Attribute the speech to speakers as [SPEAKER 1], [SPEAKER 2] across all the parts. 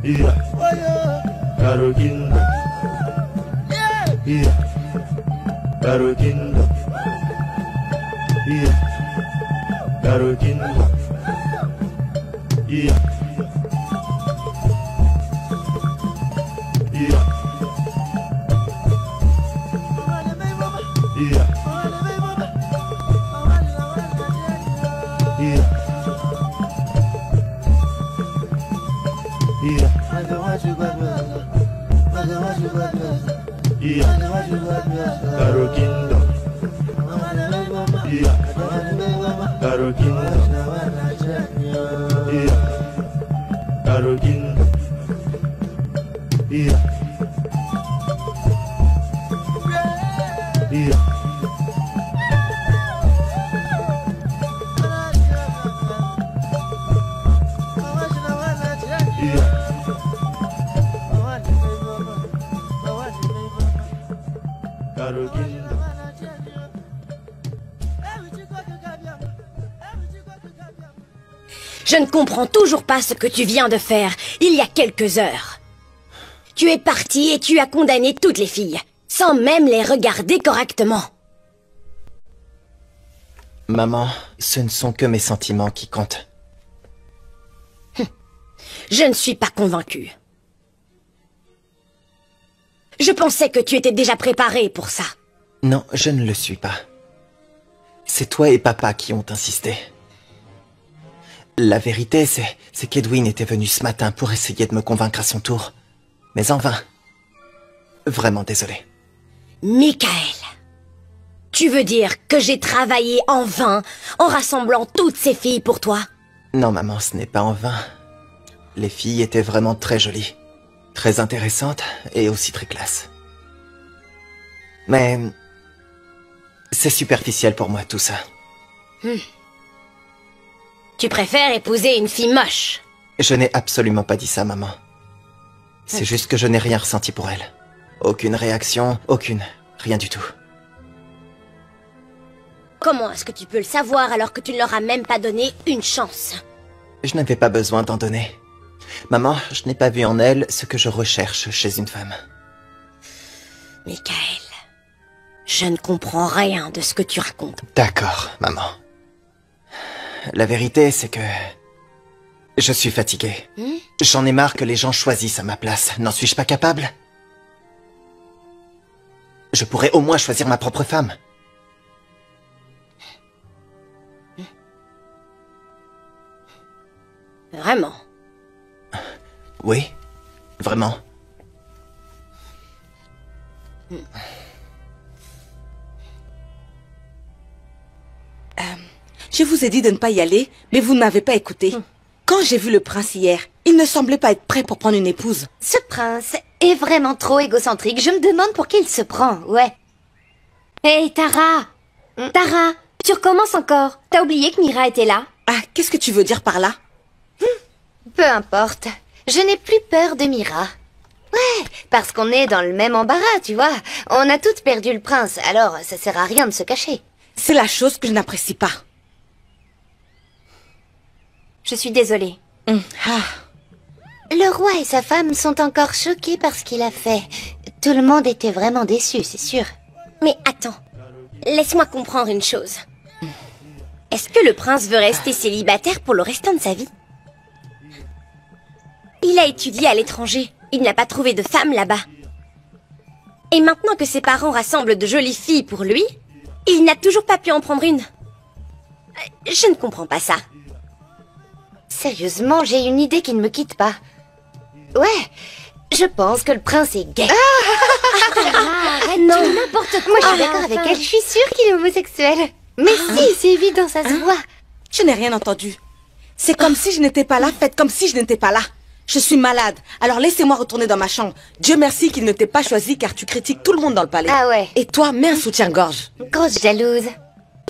[SPEAKER 1] Yeah. Garokindo. Yeah. Garokindo. Yeah. Garokindo. Yeah. Yeah. Yeah. Yeah. Yeah. Yeah. Garokindo. Yeah. Garokindo. Yeah. Garokindo. Yeah. Yeah.
[SPEAKER 2] Je ne comprends toujours pas ce que tu viens de faire, il y a quelques heures. Tu es parti et tu as condamné toutes les filles, sans même les regarder correctement.
[SPEAKER 3] Maman, ce ne sont que mes sentiments qui comptent.
[SPEAKER 2] Je ne suis pas convaincue. Je pensais que tu étais déjà préparé pour ça.
[SPEAKER 3] Non, je ne le suis pas. C'est toi et papa qui ont insisté. La vérité, c'est qu'Edwin était venu ce matin pour essayer de me convaincre à son tour. Mais en vain. Vraiment désolé.
[SPEAKER 2] Michael, tu veux dire que j'ai travaillé en vain en rassemblant toutes ces filles pour toi?
[SPEAKER 3] Non, maman, ce n'est pas en vain. Les filles étaient vraiment très jolies. Très intéressantes et aussi très classe. Mais... c'est superficiel pour moi, tout ça.
[SPEAKER 2] Tu préfères épouser une fille moche?
[SPEAKER 3] Je n'ai absolument pas dit ça, maman. C'est juste que je n'ai rien ressenti pour elle. Aucune réaction, aucune. Rien du tout.
[SPEAKER 2] Comment est-ce que tu peux le savoir alors que tu ne leur as même pas donné une chance?
[SPEAKER 3] Je n'avais pas besoin d'en donner. Maman, je n'ai pas vu en elle ce que je recherche chez une femme.
[SPEAKER 2] Michael, je ne comprends rien de ce que tu racontes.
[SPEAKER 3] D'accord, maman. La vérité, c'est que... je suis fatigué. J'en ai marre que les gens choisissent à ma place. N'en suis-je pas capable? Je pourrais au moins choisir ma propre femme.
[SPEAKER 2] Vraiment?
[SPEAKER 3] Oui, vraiment.
[SPEAKER 4] Je vous ai dit de ne pas y aller, mais vous ne m'avez pas écouté. Quand j'ai vu le prince hier, il ne semblait pas être prêt pour prendre une épouse.
[SPEAKER 5] Ce prince est vraiment trop égocentrique. Je me demande pour qui il se prend, ouais. Hé, Tara! Tara, tu recommences encore. T'as oublié que Mira était là?
[SPEAKER 4] Ah, qu'est-ce que tu veux dire par là?
[SPEAKER 5] Peu importe. Je n'ai plus peur de Mira. Ouais, parce qu'on est dans le même embarras, tu vois. On a toutes perdu le prince, alors ça sert à rien de se cacher.
[SPEAKER 4] C'est la chose que je n'apprécie pas.
[SPEAKER 5] Je suis désolée. Le roi et sa femme sont encore choqués par ce qu'il a fait. Tout le monde était vraiment déçu, c'est sûr.
[SPEAKER 2] Mais attends, laisse-moi comprendre une chose. Est-ce que le prince veut rester célibataire pour le restant de sa vie? Il a étudié à l'étranger. Il n'a pas trouvé de femme là-bas. Et maintenant que ses parents rassemblent de jolies filles pour lui, il n'a toujours pas pu en prendre une. Je ne comprends pas ça.
[SPEAKER 5] Sérieusement, j'ai une idée qui ne me quitte pas. Ouais, je pense que le prince est gay. Arrête,
[SPEAKER 2] non.
[SPEAKER 5] N'importe quoi, je suis d'accord avec elle. Je suis sûre qu'il est homosexuel. Mais si, c'est évident, ça se voit.
[SPEAKER 4] Je n'ai rien entendu. C'est comme si je n'étais pas là, faites comme si je n'étais pas là. Je suis malade, alors laissez-moi retourner dans ma chambre. Dieu merci qu'il ne t'ait pas choisi car tu critiques tout le monde dans le palais.
[SPEAKER 5] Ah ouais.
[SPEAKER 4] Et toi, mets un soutien-gorge.
[SPEAKER 5] Grosse jalouse.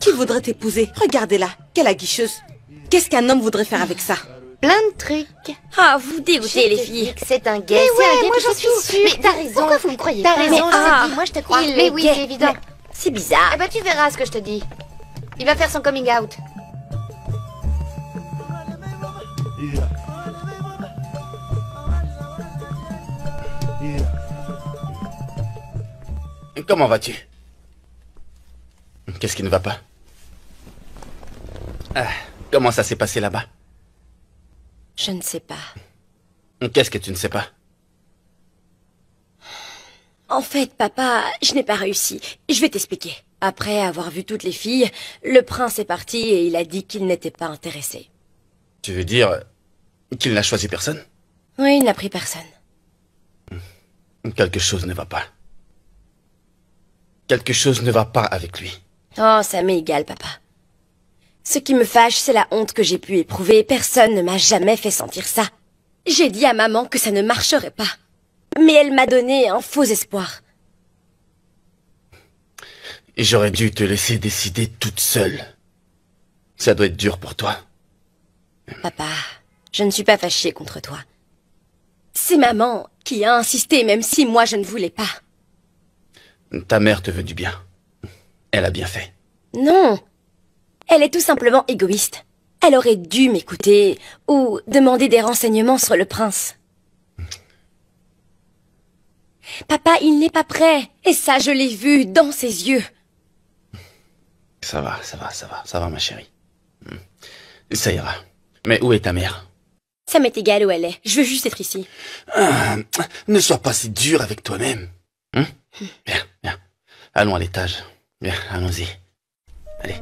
[SPEAKER 4] Qui voudrait t'épouser? Regardez-la, quelle aguicheuse. Qu'est-ce qu'un homme voudrait faire avec ça?
[SPEAKER 5] Plein de trucs.
[SPEAKER 2] Ah, vous dégoûtez les filles.
[SPEAKER 5] C'est un gay,
[SPEAKER 4] Mais
[SPEAKER 5] c'est un
[SPEAKER 4] ouais,
[SPEAKER 5] gay,
[SPEAKER 4] moi,
[SPEAKER 5] puis
[SPEAKER 4] j'en
[SPEAKER 5] je suis
[SPEAKER 4] suis
[SPEAKER 5] sûre.
[SPEAKER 4] sûre.
[SPEAKER 5] Mais t'as raison.
[SPEAKER 4] Pourquoi vous me croyez
[SPEAKER 5] T'as
[SPEAKER 4] pas?
[SPEAKER 5] raison,
[SPEAKER 4] Mais
[SPEAKER 5] je te dis, moi je te crois.
[SPEAKER 2] il
[SPEAKER 5] Mais
[SPEAKER 2] est
[SPEAKER 5] oui,
[SPEAKER 2] gay.
[SPEAKER 5] c'est évident.
[SPEAKER 2] C'est bizarre.
[SPEAKER 5] Eh ben tu verras ce que je te dis. Il va faire son coming out.
[SPEAKER 1] Yeah.
[SPEAKER 6] Comment vas-tu? Qu'est-ce qui ne va pas? Ah, comment ça s'est passé là-bas?
[SPEAKER 2] Je ne sais pas.
[SPEAKER 6] Qu'est-ce que tu ne sais pas?
[SPEAKER 2] En fait, papa, je n'ai pas réussi. Je vais t'expliquer. Après avoir vu toutes les filles, le prince est parti et il a dit qu'il n'était pas intéressé.
[SPEAKER 6] Tu veux dire qu'il n'a choisi personne?
[SPEAKER 2] Oui, il n'a pris personne.
[SPEAKER 6] Quelque chose ne va pas. Quelque chose ne va pas avec lui.
[SPEAKER 2] Oh, ça m'est égal, papa. Ce qui me fâche, c'est la honte que j'ai pu éprouver. Personne ne m'a jamais fait sentir ça. J'ai dit à maman que ça ne marcherait pas. Mais elle m'a donné un faux espoir.
[SPEAKER 6] Et j'aurais dû te laisser décider toute seule. Ça doit être dur pour toi.
[SPEAKER 2] Papa, je ne suis pas fâchée contre toi. C'est maman qui a insisté, même si moi je ne voulais pas.
[SPEAKER 6] Ta mère te veut du bien. Elle a bien fait.
[SPEAKER 2] Non. Elle est tout simplement égoïste. Elle aurait dû m'écouter ou demander des renseignements sur le prince. Papa, il n'est pas prêt. Et ça, je l'ai vu dans ses yeux.
[SPEAKER 6] Ça va, ma chérie. Ça ira. Mais où est ta mère?
[SPEAKER 2] Ça m'est égal où elle est. Je veux juste être ici.
[SPEAKER 6] Ne sois pas si dur avec toi-même. Viens. Allons à l'étage. Viens, allons-y. Allez.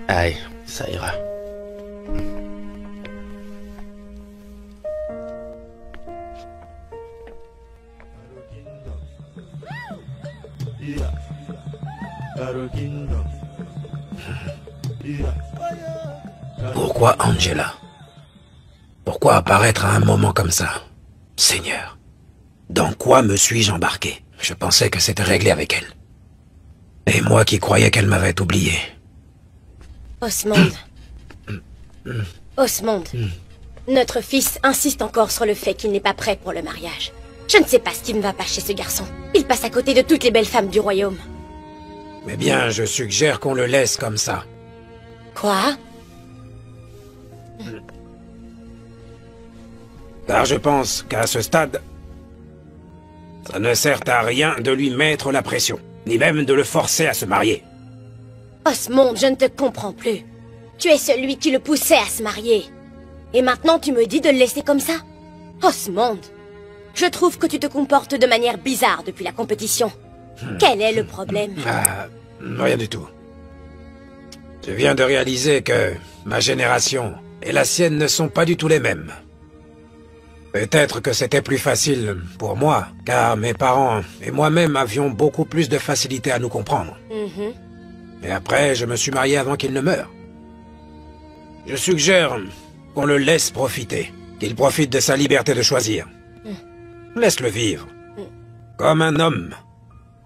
[SPEAKER 6] Allez, ça ira.
[SPEAKER 7] Pourquoi Angela? Pourquoi apparaître à un moment comme ça? Seigneur, dans quoi me suis-je embarqué? Je pensais que c'était réglé avec elle. Et moi qui croyais qu'elle m'avait oublié.
[SPEAKER 2] Osmond. Osmond. Notre fils insiste encore sur le fait qu'il n'est pas prêt pour le mariage. Je ne sais pas ce qui ne va pas chez ce garçon. Il passe à côté de toutes les belles femmes du royaume.
[SPEAKER 7] Mais bien, je suggère qu'on le laisse comme ça.
[SPEAKER 2] Quoi?
[SPEAKER 7] Car je pense qu'à ce stade, ça ne sert à rien de lui mettre la pression, ni même de le forcer à se marier.
[SPEAKER 2] Osmond, je ne te comprends plus. Tu es celui qui le poussait à se marier. Et maintenant tu me dis de le laisser comme ça? Osmond, je trouve que tu te comportes de manière bizarre depuis la compétition. Quel est le problème?
[SPEAKER 7] Rien du tout. Je viens de réaliser que ma génération et la sienne ne sont pas du tout les mêmes. Peut-être que c'était plus facile pour moi, car mes parents et moi-même avions beaucoup plus de facilité à nous comprendre. Et après, je me suis marié avant qu'il ne meure. Je suggère qu'on le laisse profiter, qu'il profite de sa liberté de choisir. Laisse-le vivre, comme un homme,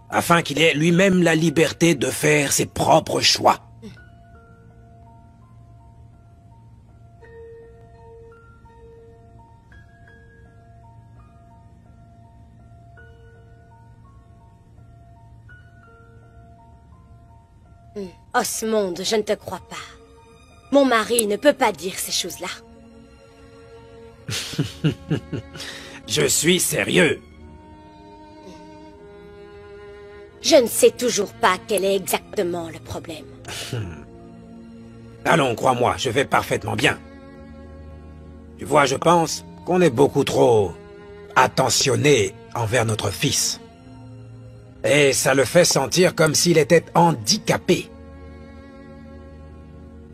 [SPEAKER 7] afin qu'il ait lui-même la liberté de faire ses propres choix.
[SPEAKER 2] Osmond, je ne te crois pas. Mon mari ne peut pas dire ces choses-là.
[SPEAKER 7] Je suis sérieux.
[SPEAKER 2] Je ne sais toujours pas quel est exactement le problème.
[SPEAKER 7] Allons, crois-moi, je vais parfaitement bien. Tu vois, je pense qu'on est beaucoup trop attentionné envers notre fils. Et ça le fait sentir comme s'il était handicapé.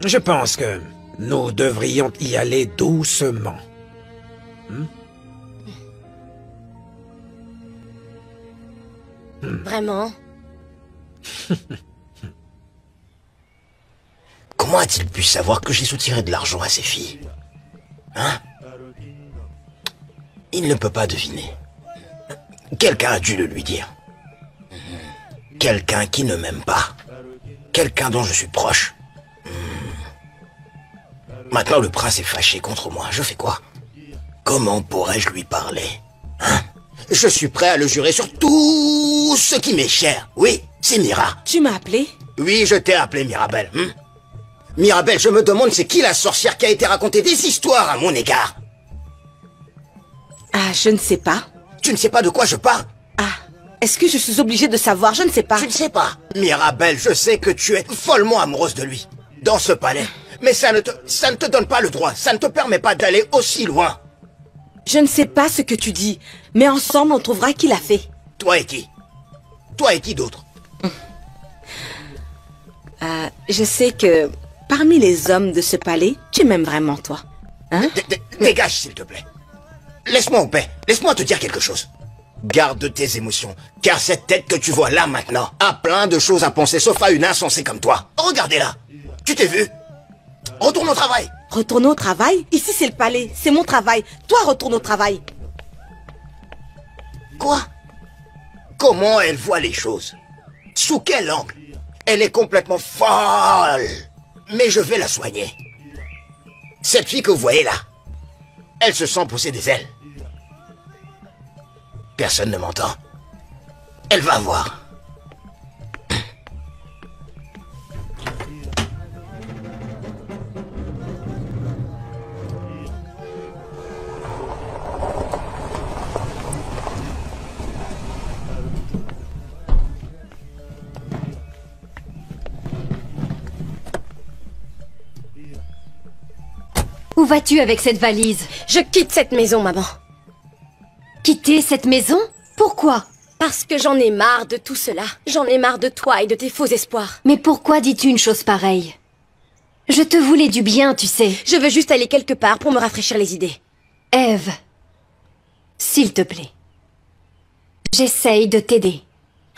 [SPEAKER 7] Je pense que nous devrions y aller doucement.
[SPEAKER 2] Vraiment?
[SPEAKER 8] Comment a-t-il pu savoir que j'ai soutiré de l'argent à ses filles? Hein? Il ne peut pas deviner. Quelqu'un a dû le lui dire. Quelqu'un qui ne m'aime pas. Quelqu'un dont je suis proche. Maintenant, le prince est fâché contre moi. Je fais quoi? Comment pourrais-je lui parler? Hein? Je suis prêt à le jurer sur tout ce qui m'est cher. Oui, c'est Mira.
[SPEAKER 4] Tu m'as appelé?
[SPEAKER 8] Oui, je t'ai appelé Mirabelle. Mirabelle, je me demande c'est qui la sorcière qui a été raconter des histoires à mon égard.
[SPEAKER 4] Ah, je ne sais pas.
[SPEAKER 8] Tu ne sais pas de quoi je parle?
[SPEAKER 4] Ah, Est-ce que je suis obligée de savoir? Je ne sais pas.
[SPEAKER 8] Tu ne sais pas. Mirabelle, je sais que tu es follement amoureuse de lui. Dans ce palais. Mais ça ne te donne pas le droit. Ça ne te permet pas d'aller aussi loin.
[SPEAKER 4] Je ne sais pas ce que tu dis. Mais ensemble, on trouvera qui l'a fait.
[SPEAKER 8] Toi et qui? Toi et qui d'autre?
[SPEAKER 4] Je sais que parmi les hommes de ce palais, tu m'aimes vraiment, toi. Hein?
[SPEAKER 8] Dégage, s'il te plaît. Laisse-moi en paix. Laisse-moi te dire quelque chose. Garde tes émotions, car cette tête que tu vois là maintenant a plein de choses à penser, sauf à une insensée comme toi. Regardez-la. Tu t'es vu? Retourne au travail.
[SPEAKER 4] Retourne au travail? Ici, c'est le palais. C'est mon travail. Toi, retourne au travail.
[SPEAKER 8] Quoi? Comment elle voit les choses? Sous quel angle? Elle est complètement folle. Mais je vais la soigner. Cette fille que vous voyez là, elle se sent pousser des ailes. Personne ne m'entend. Elle va voir.
[SPEAKER 9] Où vas-tu avec cette valise?
[SPEAKER 2] Je quitte cette maison, maman.
[SPEAKER 9] Quitter cette maison? Pourquoi?
[SPEAKER 2] Parce que j'en ai marre de tout cela. J'en ai marre de toi et de tes faux espoirs.
[SPEAKER 9] Mais pourquoi dis-tu une chose pareille? Je te voulais du bien, tu sais.
[SPEAKER 2] Je veux juste aller quelque part pour me rafraîchir les idées.
[SPEAKER 9] Eve, s'il te plaît. J'essaye de t'aider.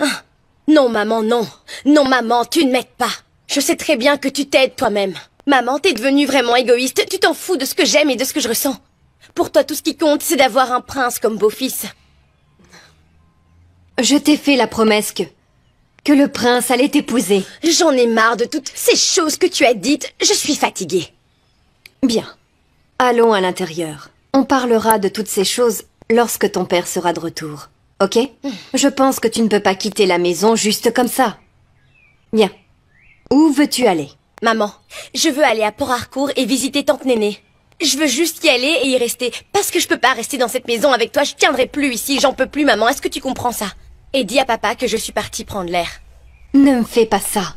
[SPEAKER 2] Ah, non, maman, non. Non, maman, tu ne m'aides pas. Je sais très bien que tu t'aides toi-même. Maman, t'es devenue vraiment égoïste. Tu t'en fous de ce que j'aime et de ce que je ressens. Pour toi, tout ce qui compte, c'est d'avoir un prince comme beau-fils.
[SPEAKER 9] Je t'ai fait la promesse que le prince allait t'épouser.
[SPEAKER 2] J'en ai marre de toutes ces choses que tu as dites. Je suis fatiguée.
[SPEAKER 9] Bien. Allons à l'intérieur. On parlera de toutes ces choses lorsque ton père sera de retour. Ok? Je pense que tu ne peux pas quitter la maison juste comme ça. Bien. Où veux-tu aller?
[SPEAKER 2] Maman, je veux aller à Port-Harcourt et visiter tante Néné. Je veux juste y aller et y rester. Parce que je peux pas rester dans cette maison avec toi. Je tiendrai plus ici. J'en peux plus, maman. Est-ce que tu comprends ça? Et dis à papa que je suis partie prendre l'air.
[SPEAKER 9] Ne me fais pas ça.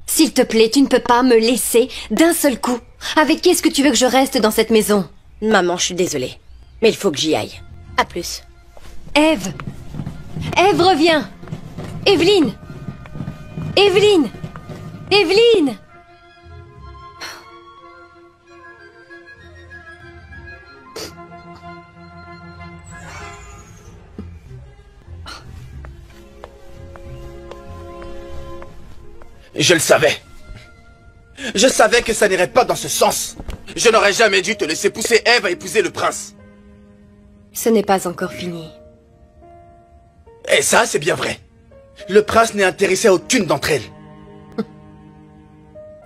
[SPEAKER 9] S'il te plaît, tu ne peux pas me laisser d'un seul coup. Avec qui est-ce que tu veux que je reste dans cette maison?
[SPEAKER 2] Maman, je suis désolée. Mais il faut que j'y aille. À plus.
[SPEAKER 9] Eve! Eve, reviens! Evelyne! Evelyne! Evelyne!
[SPEAKER 6] Je le savais. Je savais que ça n'irait pas dans ce sens. Je n'aurais jamais dû te laisser pousser Eve à épouser le prince.
[SPEAKER 9] Ce n'est pas encore fini.
[SPEAKER 6] Et ça, c'est bien vrai. Le prince n'est intéressé à aucune d'entre elles.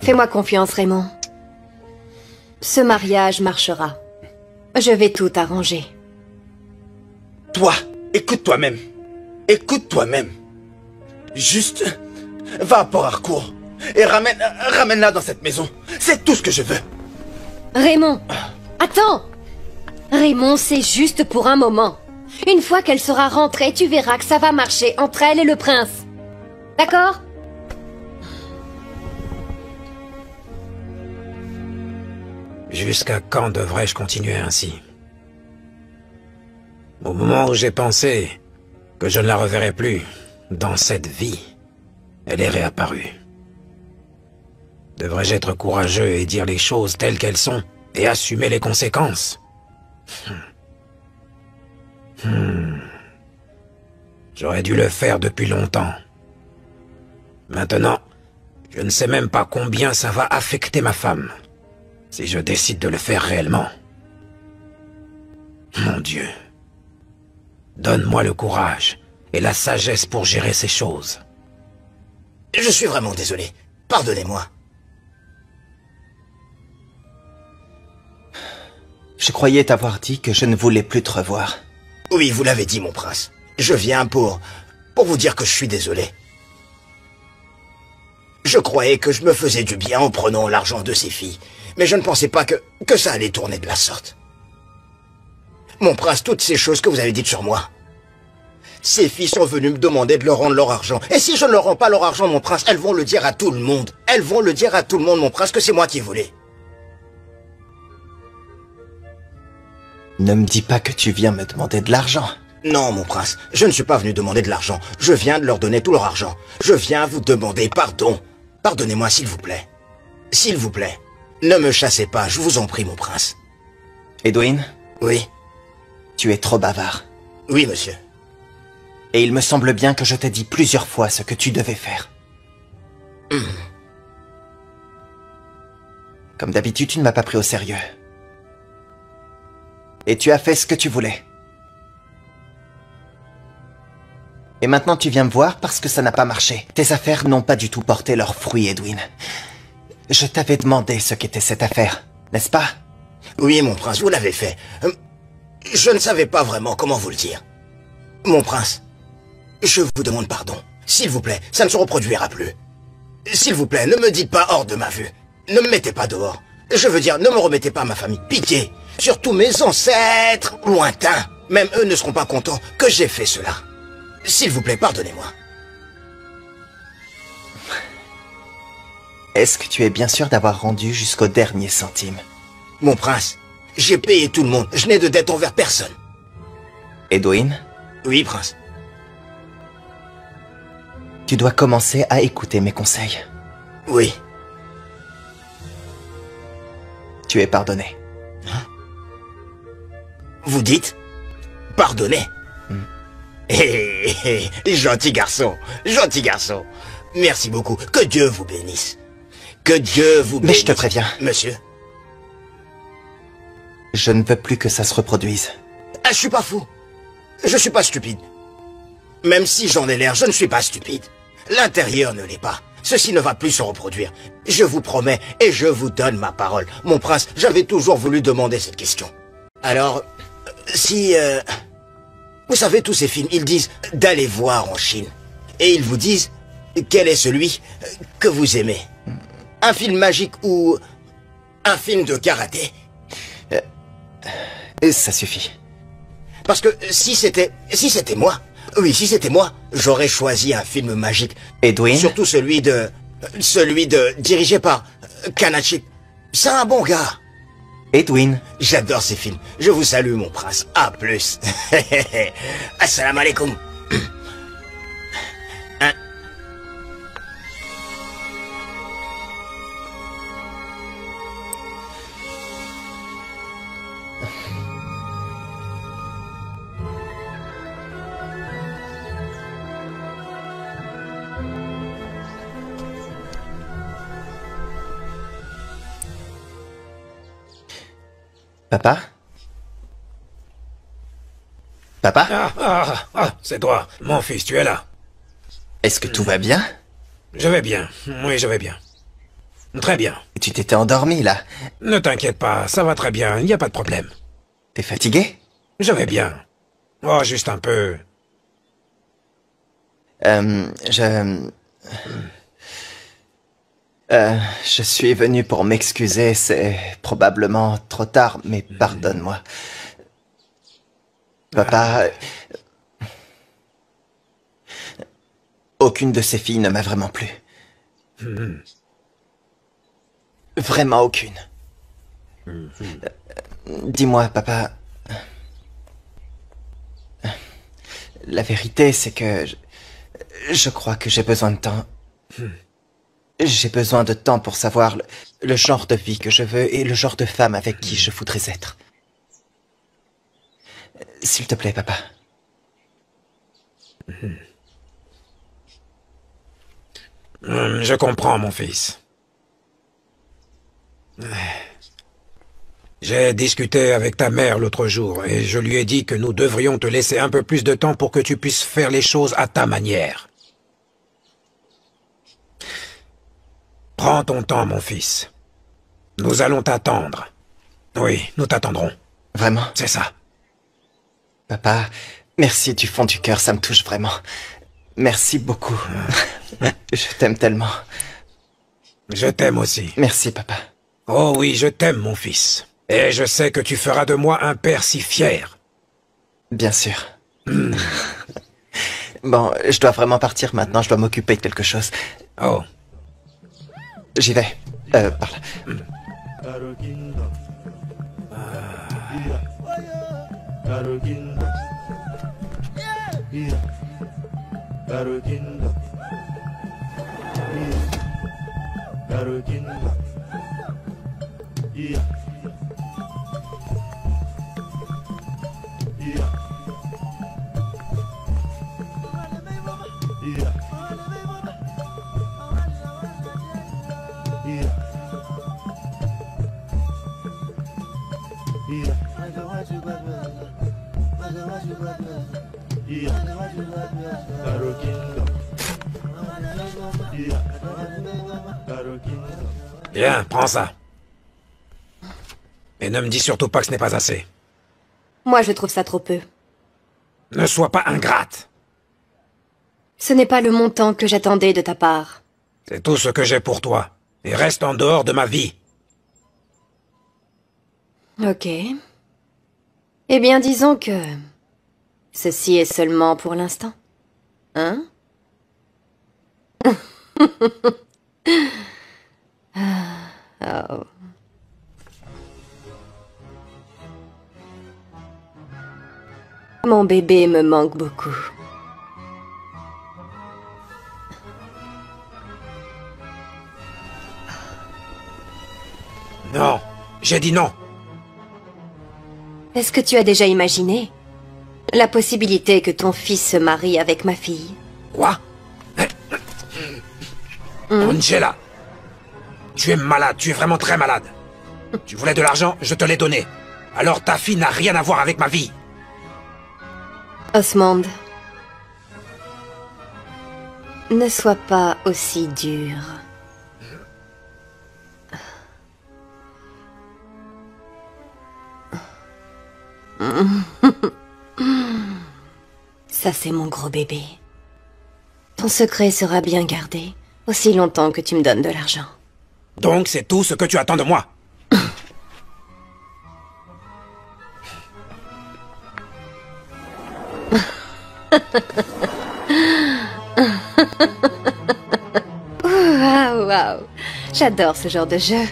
[SPEAKER 9] Fais-moi confiance, Raymond. Ce mariage marchera. Je vais tout arranger.
[SPEAKER 6] Toi, écoute toi-même. Écoute-toi-même. Juste, va à Port-Harcourt et ramène-la dans cette maison. C'est tout ce que je veux.
[SPEAKER 9] Raymond, attends! Raymond, c'est juste pour un moment. Une fois qu'elle sera rentrée, tu verras que ça va marcher entre elle et le prince. D'accord?
[SPEAKER 7] Jusqu'à quand devrais-je continuer ainsi? Au moment où j'ai pensé que je ne la reverrai plus dans cette vie, elle est réapparue. Devrais-je être courageux et dire les choses telles qu'elles sont et assumer les conséquences? J'aurais dû le faire depuis longtemps. Maintenant, je ne sais même pas combien ça va affecter ma femme, si je décide de le faire réellement. Mon Dieu, donne-moi le courage et la sagesse pour gérer ces choses.
[SPEAKER 8] Je suis vraiment désolé. Pardonnez-moi.
[SPEAKER 3] Je croyais t'avoir dit que je ne voulais plus te revoir.
[SPEAKER 8] Oui, vous l'avez dit, mon prince. Je viens pour vous dire que je suis désolé. Je croyais que je me faisais du bien en prenant l'argent de ces filles, mais je ne pensais pas que ça allait tourner de la sorte. Mon prince, toutes ces choses que vous avez dites sur moi, Ces filles sont venues me demander de leur rendre leur argent. Et si je ne leur rends pas leur argent, mon prince, elles vont le dire à tout le monde. Elles vont le dire à tout le monde, mon prince, que c'est moi qui voulais.
[SPEAKER 3] Ne me dis pas que tu viens me demander de l'argent.
[SPEAKER 8] Non, mon prince, je ne suis pas venu demander de l'argent. Je viens de leur donner tout leur argent. Je viens vous demander pardon. Pardonnez-moi, s'il vous plaît. S'il vous plaît. Ne me chassez pas, je vous en prie, mon prince.
[SPEAKER 3] Edwin?
[SPEAKER 8] Oui.
[SPEAKER 3] Tu es trop bavard.
[SPEAKER 8] Oui, monsieur.
[SPEAKER 3] Et il me semble bien que je t'ai dit plusieurs fois ce que tu devais faire. Comme d'habitude, tu ne m'as pas pris au sérieux. Et tu as fait ce que tu voulais. Et maintenant tu viens me voir parce que ça n'a pas marché. Tes affaires n'ont pas du tout porté leurs fruits, Edwin. Je t'avais demandé ce qu'était cette affaire, n'est-ce pas?
[SPEAKER 8] Oui, mon prince, vous l'avez fait. Je ne savais pas vraiment comment vous le dire. Mon prince, je vous demande pardon. S'il vous plaît, ça ne se reproduira plus. S'il vous plaît, ne me dites pas hors de ma vue. Ne me mettez pas dehors. Je veux dire, ne me remettez pas à ma famille. Pitié. Surtout mes ancêtres lointains. Même eux ne seront pas contents que j'ai fait cela. S'il vous plaît, pardonnez-moi.
[SPEAKER 3] Est-ce que tu es bien sûr d'avoir rendu jusqu'au dernier centime?
[SPEAKER 8] Mon prince, j'ai payé tout le monde. Je n'ai de dette envers personne.
[SPEAKER 3] Edwin?
[SPEAKER 8] Oui, prince.
[SPEAKER 3] Tu dois commencer à écouter mes conseils.
[SPEAKER 8] Oui.
[SPEAKER 3] Tu es pardonné.
[SPEAKER 8] Hein? Vous dites pardonner? Hé, hé, hé, gentil garçon, gentil garçon. Merci beaucoup. Que Dieu vous bénisse. Que Dieu vous bénisse.
[SPEAKER 3] Mais je te préviens.
[SPEAKER 8] Monsieur.
[SPEAKER 3] Je ne veux plus que ça se reproduise.
[SPEAKER 8] Ah, je suis pas fou. Je suis pas stupide. Même si j'en ai l'air, je ne suis pas stupide. L'intérieur ne l'est pas. Ceci ne va plus se reproduire. Je vous promets et je vous donne ma parole. Mon prince, j'avais toujours voulu demander cette question. Alors, si... Vous savez, tous ces films, ils disent d'aller voir en Chine. Et ils vous disent quel est celui que vous aimez. Un film magique ou un film de karaté.
[SPEAKER 3] Ça suffit.
[SPEAKER 8] Parce que si c'était moi, oui, si c'était moi, j'aurais choisi un film magique.
[SPEAKER 3] Edwin?
[SPEAKER 8] Surtout celui de dirigé par Kanachik. C'est un bon gars.
[SPEAKER 3] Edwin?
[SPEAKER 8] J'adore ces films. Je vous salue, mon prince. À plus. Assalamu alaikum. Hein?
[SPEAKER 3] Papa? Papa?
[SPEAKER 7] C'est toi. Mon fils, tu es là.
[SPEAKER 3] Est-ce que tout va bien?
[SPEAKER 7] Je vais bien. Oui, je vais bien. Très bien.
[SPEAKER 3] Et tu t'étais endormi, là?
[SPEAKER 7] Ne t'inquiète pas, ça va très bien, il n'y a pas de problème.
[SPEAKER 3] T'es fatigué?
[SPEAKER 7] Je vais bien. Oh, juste un peu.
[SPEAKER 3] Je suis venu pour m'excuser, c'est probablement trop tard, mais pardonne-moi. Papa... Aucune de ces filles ne m'a vraiment plu. Vraiment aucune. Dis-moi, papa... La vérité, c'est que... Je crois que j'ai besoin de temps. J'ai besoin de temps pour savoir le genre de vie que je veux et le genre de femme avec qui je voudrais être. S'il te plaît, papa.
[SPEAKER 7] Je comprends, mon fils. J'ai discuté avec ta mère l'autre jour et je lui ai dit que nous devrions te laisser un peu plus de temps pour que tu puisses faire les choses à ta manière. Prends ton temps, mon fils. Nous allons t'attendre. Oui, nous t'attendrons.
[SPEAKER 3] Vraiment?
[SPEAKER 7] C'est ça.
[SPEAKER 3] Papa, merci du fond du cœur, ça me touche vraiment. Merci beaucoup. Je t'aime tellement.
[SPEAKER 7] Je t'aime aussi.
[SPEAKER 3] Merci, papa.
[SPEAKER 7] Oh oui, je t'aime, mon fils. Et je sais que tu feras de moi un père si fier.
[SPEAKER 3] Bien sûr. Bon, je dois vraiment partir maintenant, je dois m'occuper de quelque chose.
[SPEAKER 7] Oh.
[SPEAKER 3] J'y vais. Par là.
[SPEAKER 1] Garokindo. Yeah. Garokindo. Yeah. Garokindo. Yeah. Garokindo. Yeah. Yeah. Yeah. Yeah.
[SPEAKER 7] Bien, prends ça. Et ne me dis surtout pas que ce n'est pas assez.
[SPEAKER 9] Moi, je trouve ça trop peu.
[SPEAKER 7] Ne sois pas ingrate.
[SPEAKER 9] Ce n'est pas le montant que j'attendais de ta part.
[SPEAKER 7] C'est tout ce que j'ai pour toi. Et reste en dehors de ma vie.
[SPEAKER 9] Ok. Eh bien, disons que... ceci est seulement pour l'instant. Hein? Oh. Mon bébé me manque beaucoup.
[SPEAKER 7] Non, j'ai dit non.
[SPEAKER 9] Est-ce que tu as déjà imaginé la possibilité que ton fils se marie avec ma fille?
[SPEAKER 7] Quoi? Angela, tu es malade, tu es vraiment très malade. Tu voulais de l'argent, je te l'ai donné. Alors ta fille n'a rien à voir avec ma vie.
[SPEAKER 9] Osmond, ne sois pas aussi dur. Ça, c'est mon gros bébé. Ton secret sera bien gardé, aussi longtemps que tu me donnes de l'argent.
[SPEAKER 7] Donc c'est tout ce que tu attends de moi.
[SPEAKER 9] Waouh, waouh. J'adore ce genre de jeu.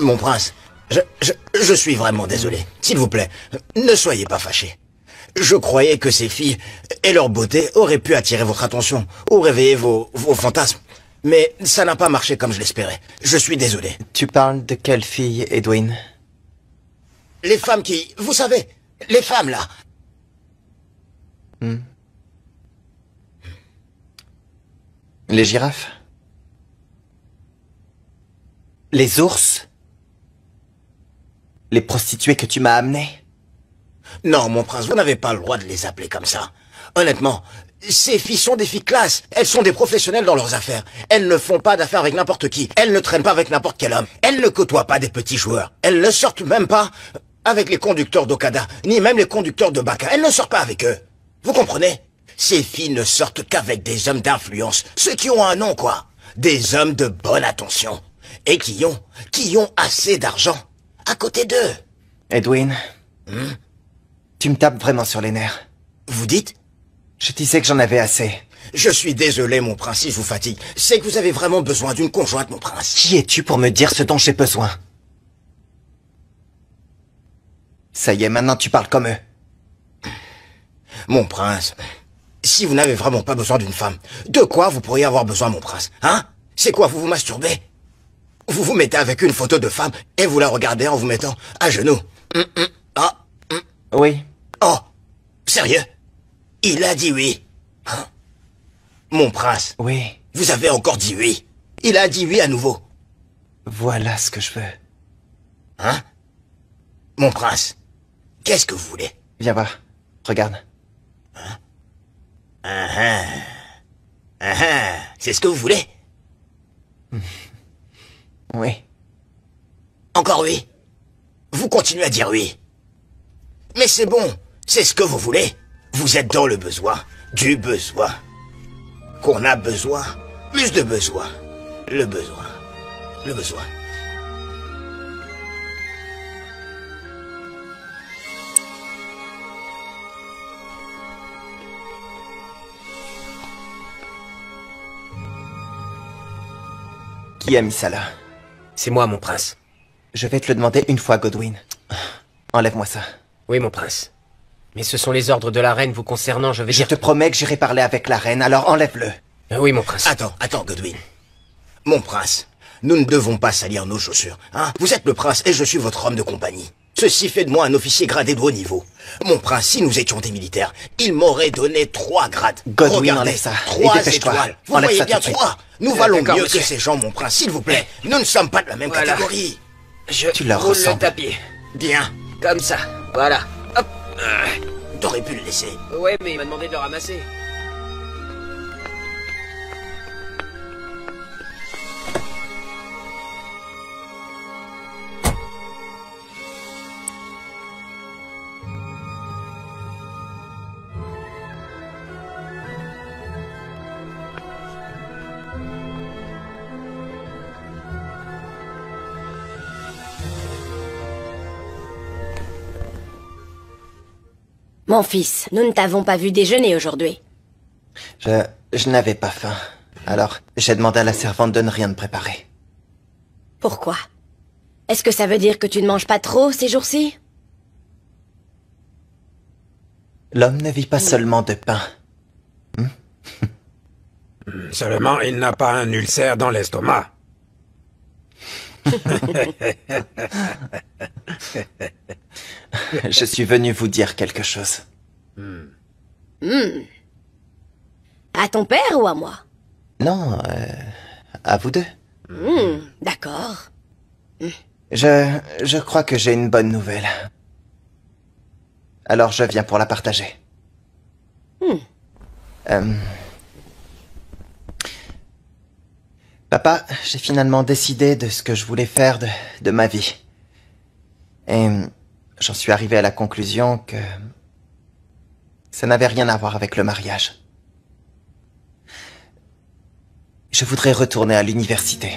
[SPEAKER 8] Mon prince, je suis vraiment désolé. S'il vous plaît, ne soyez pas fâché. Je croyais que ces filles et leur beauté auraient pu attirer votre attention ou réveiller vos fantasmes. Mais ça n'a pas marché comme je l'espérais. Je suis désolé.
[SPEAKER 3] Tu parles de quelle fille, Edwin?
[SPEAKER 8] Les femmes qui... Vous savez, les femmes là.
[SPEAKER 3] Les girafes? Les ours? Les prostituées que tu m'as amenées?
[SPEAKER 8] Non, mon prince, vous n'avez pas le droit de les appeler comme ça. Honnêtement, ces filles sont des filles classe. Elles sont des professionnelles dans leurs affaires. Elles ne font pas d'affaires avec n'importe qui. Elles ne traînent pas avec n'importe quel homme. Elles ne côtoient pas des petits joueurs. Elles ne sortent même pas avec les conducteurs d'Okada, ni même les conducteurs de Baka. Elles ne sortent pas avec eux. Vous comprenez? Ces filles ne sortent qu'avec des hommes d'influence. Ceux qui ont un nom, quoi. Des hommes de bonne attention. Et qui ont assez d'argent à côté d'eux.
[SPEAKER 3] Edwin, tu me tapes vraiment sur les nerfs.
[SPEAKER 8] Vous dites?
[SPEAKER 3] Je disais que j'en avais assez.
[SPEAKER 8] Je suis désolé, mon prince, si je vous fatigue. C'est que vous avez vraiment besoin d'une conjointe, mon prince.
[SPEAKER 3] Qui es-tu pour me dire ce dont j'ai besoin? Ça y est, maintenant tu parles comme eux.
[SPEAKER 8] Mon prince, si vous n'avez vraiment pas besoin d'une femme, de quoi vous pourriez avoir besoin, mon prince? Hein? C'est quoi, vous vous masturbez? Vous vous mettez avec une photo de femme et vous la regardez en vous mettant à genoux.
[SPEAKER 3] Oui.
[SPEAKER 8] Oh, sérieux? Il a dit oui. Hein? Mon prince.
[SPEAKER 3] Oui.
[SPEAKER 8] Vous avez encore dit oui. Il a dit oui à nouveau.
[SPEAKER 3] Voilà ce que je veux.
[SPEAKER 8] Hein? Mon prince, qu'est-ce que vous voulez?
[SPEAKER 3] Viens voir. Regarde.
[SPEAKER 8] C'est ce que vous voulez?
[SPEAKER 3] Oui.
[SPEAKER 8] Encore oui? Vous continuez à dire oui. Mais c'est bon, c'est ce que vous voulez. Vous êtes dans le besoin, du besoin. qu'on a besoin. Plus de besoin. Le besoin. Le besoin.
[SPEAKER 3] Qui a mis ça là?
[SPEAKER 10] C'est moi, mon prince.
[SPEAKER 3] Je vais te le demander une fois, Godwin. Enlève-moi ça.
[SPEAKER 10] Oui, mon prince. Mais ce sont les ordres de la reine vous concernant, je vais
[SPEAKER 3] Je
[SPEAKER 10] dire...
[SPEAKER 3] te promets que j'irai parler avec la reine, alors enlève-le.
[SPEAKER 10] Oui, mon prince.
[SPEAKER 8] Attends, Godwin. Mon prince, nous ne devons pas salir nos chaussures, hein? Vous êtes le prince et je suis votre homme de compagnie. Ceci fait de moi un officier gradé de haut niveau. Mon prince, si nous étions des militaires, il m'aurait donné 3 grades.
[SPEAKER 3] Godwin,
[SPEAKER 8] Regardez,
[SPEAKER 3] enlève ça.
[SPEAKER 8] 3
[SPEAKER 3] Et dépêche-toi.
[SPEAKER 8] étoiles. Vous
[SPEAKER 3] Enlève
[SPEAKER 8] voyez
[SPEAKER 3] ça
[SPEAKER 8] bien
[SPEAKER 3] tout de suite.
[SPEAKER 8] 3. Nous valons
[SPEAKER 10] D'accord,
[SPEAKER 8] mieux
[SPEAKER 10] monsieur.
[SPEAKER 8] que ces gens, mon prince, s'il vous plaît. Nous ne sommes pas de la même
[SPEAKER 10] Voilà.
[SPEAKER 8] catégorie.
[SPEAKER 3] Tu leur
[SPEAKER 10] roule le
[SPEAKER 3] ressembles.
[SPEAKER 10] tapis.
[SPEAKER 8] Bien.
[SPEAKER 10] Comme ça. Voilà. Hop.
[SPEAKER 8] T'aurais pu le laisser.
[SPEAKER 10] Ouais, mais il m'a demandé de le ramasser.
[SPEAKER 2] Mon fils, nous ne t'avons pas vu déjeuner aujourd'hui.
[SPEAKER 3] Je n'avais pas faim. Alors, j'ai demandé à la servante de ne rien me préparer.
[SPEAKER 2] Pourquoi? Est-ce que ça veut dire que tu ne manges pas trop ces jours-ci?
[SPEAKER 3] L'homme ne vit pas seulement de pain.
[SPEAKER 7] Seulement, il n'a pas un ulcère dans l'estomac.
[SPEAKER 3] Je suis venu vous dire quelque chose.
[SPEAKER 2] À ton père ou à moi?
[SPEAKER 3] Non, à vous deux.
[SPEAKER 2] D'accord.
[SPEAKER 3] Je crois que j'ai une bonne nouvelle. Alors je viens pour la partager. Papa, j'ai finalement décidé de ce que je voulais faire de ma vie. Et j'en suis arrivé à la conclusion que ça n'avait rien à voir avec le mariage. Je voudrais retourner à l'université.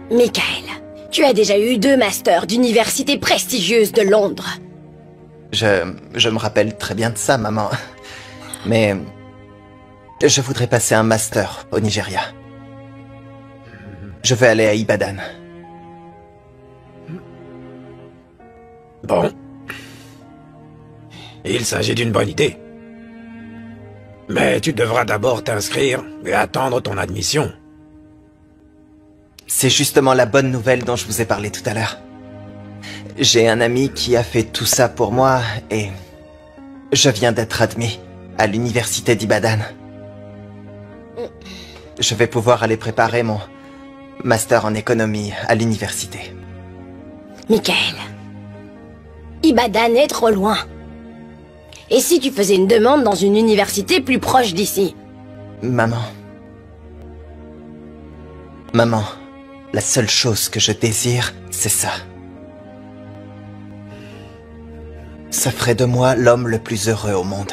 [SPEAKER 2] Michael, tu as déjà eu 2 masters d'université prestigieuse de Londres.
[SPEAKER 3] Je me rappelle très bien de ça, maman. Mais je voudrais passer un master au Nigeria. Je veux aller à Ibadan.
[SPEAKER 7] Bon. Il s'agit d'une bonne idée. Mais tu devras d'abord t'inscrire et attendre ton admission.
[SPEAKER 3] C'est justement la bonne nouvelle dont je vous ai parlé tout à l'heure. J'ai un ami qui a fait tout ça pour moi et je viens d'être admis à l'université d'Ibadan. Je vais pouvoir aller préparer mon master en économie à l'université.
[SPEAKER 2] Michael, Ibadan est trop loin. Et si tu faisais une demande dans une université plus proche d'ici?
[SPEAKER 3] Maman. Maman, la seule chose que je désire, c'est ça. Ça ferait de moi l'homme le plus heureux au monde.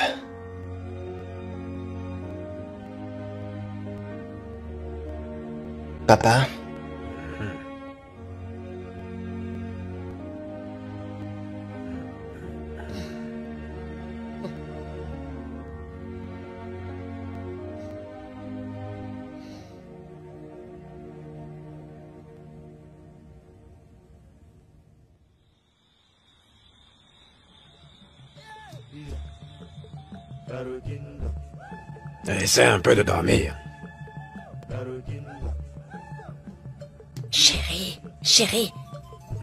[SPEAKER 3] Papa?
[SPEAKER 7] Essaie un peu de dormir.
[SPEAKER 2] Chérie,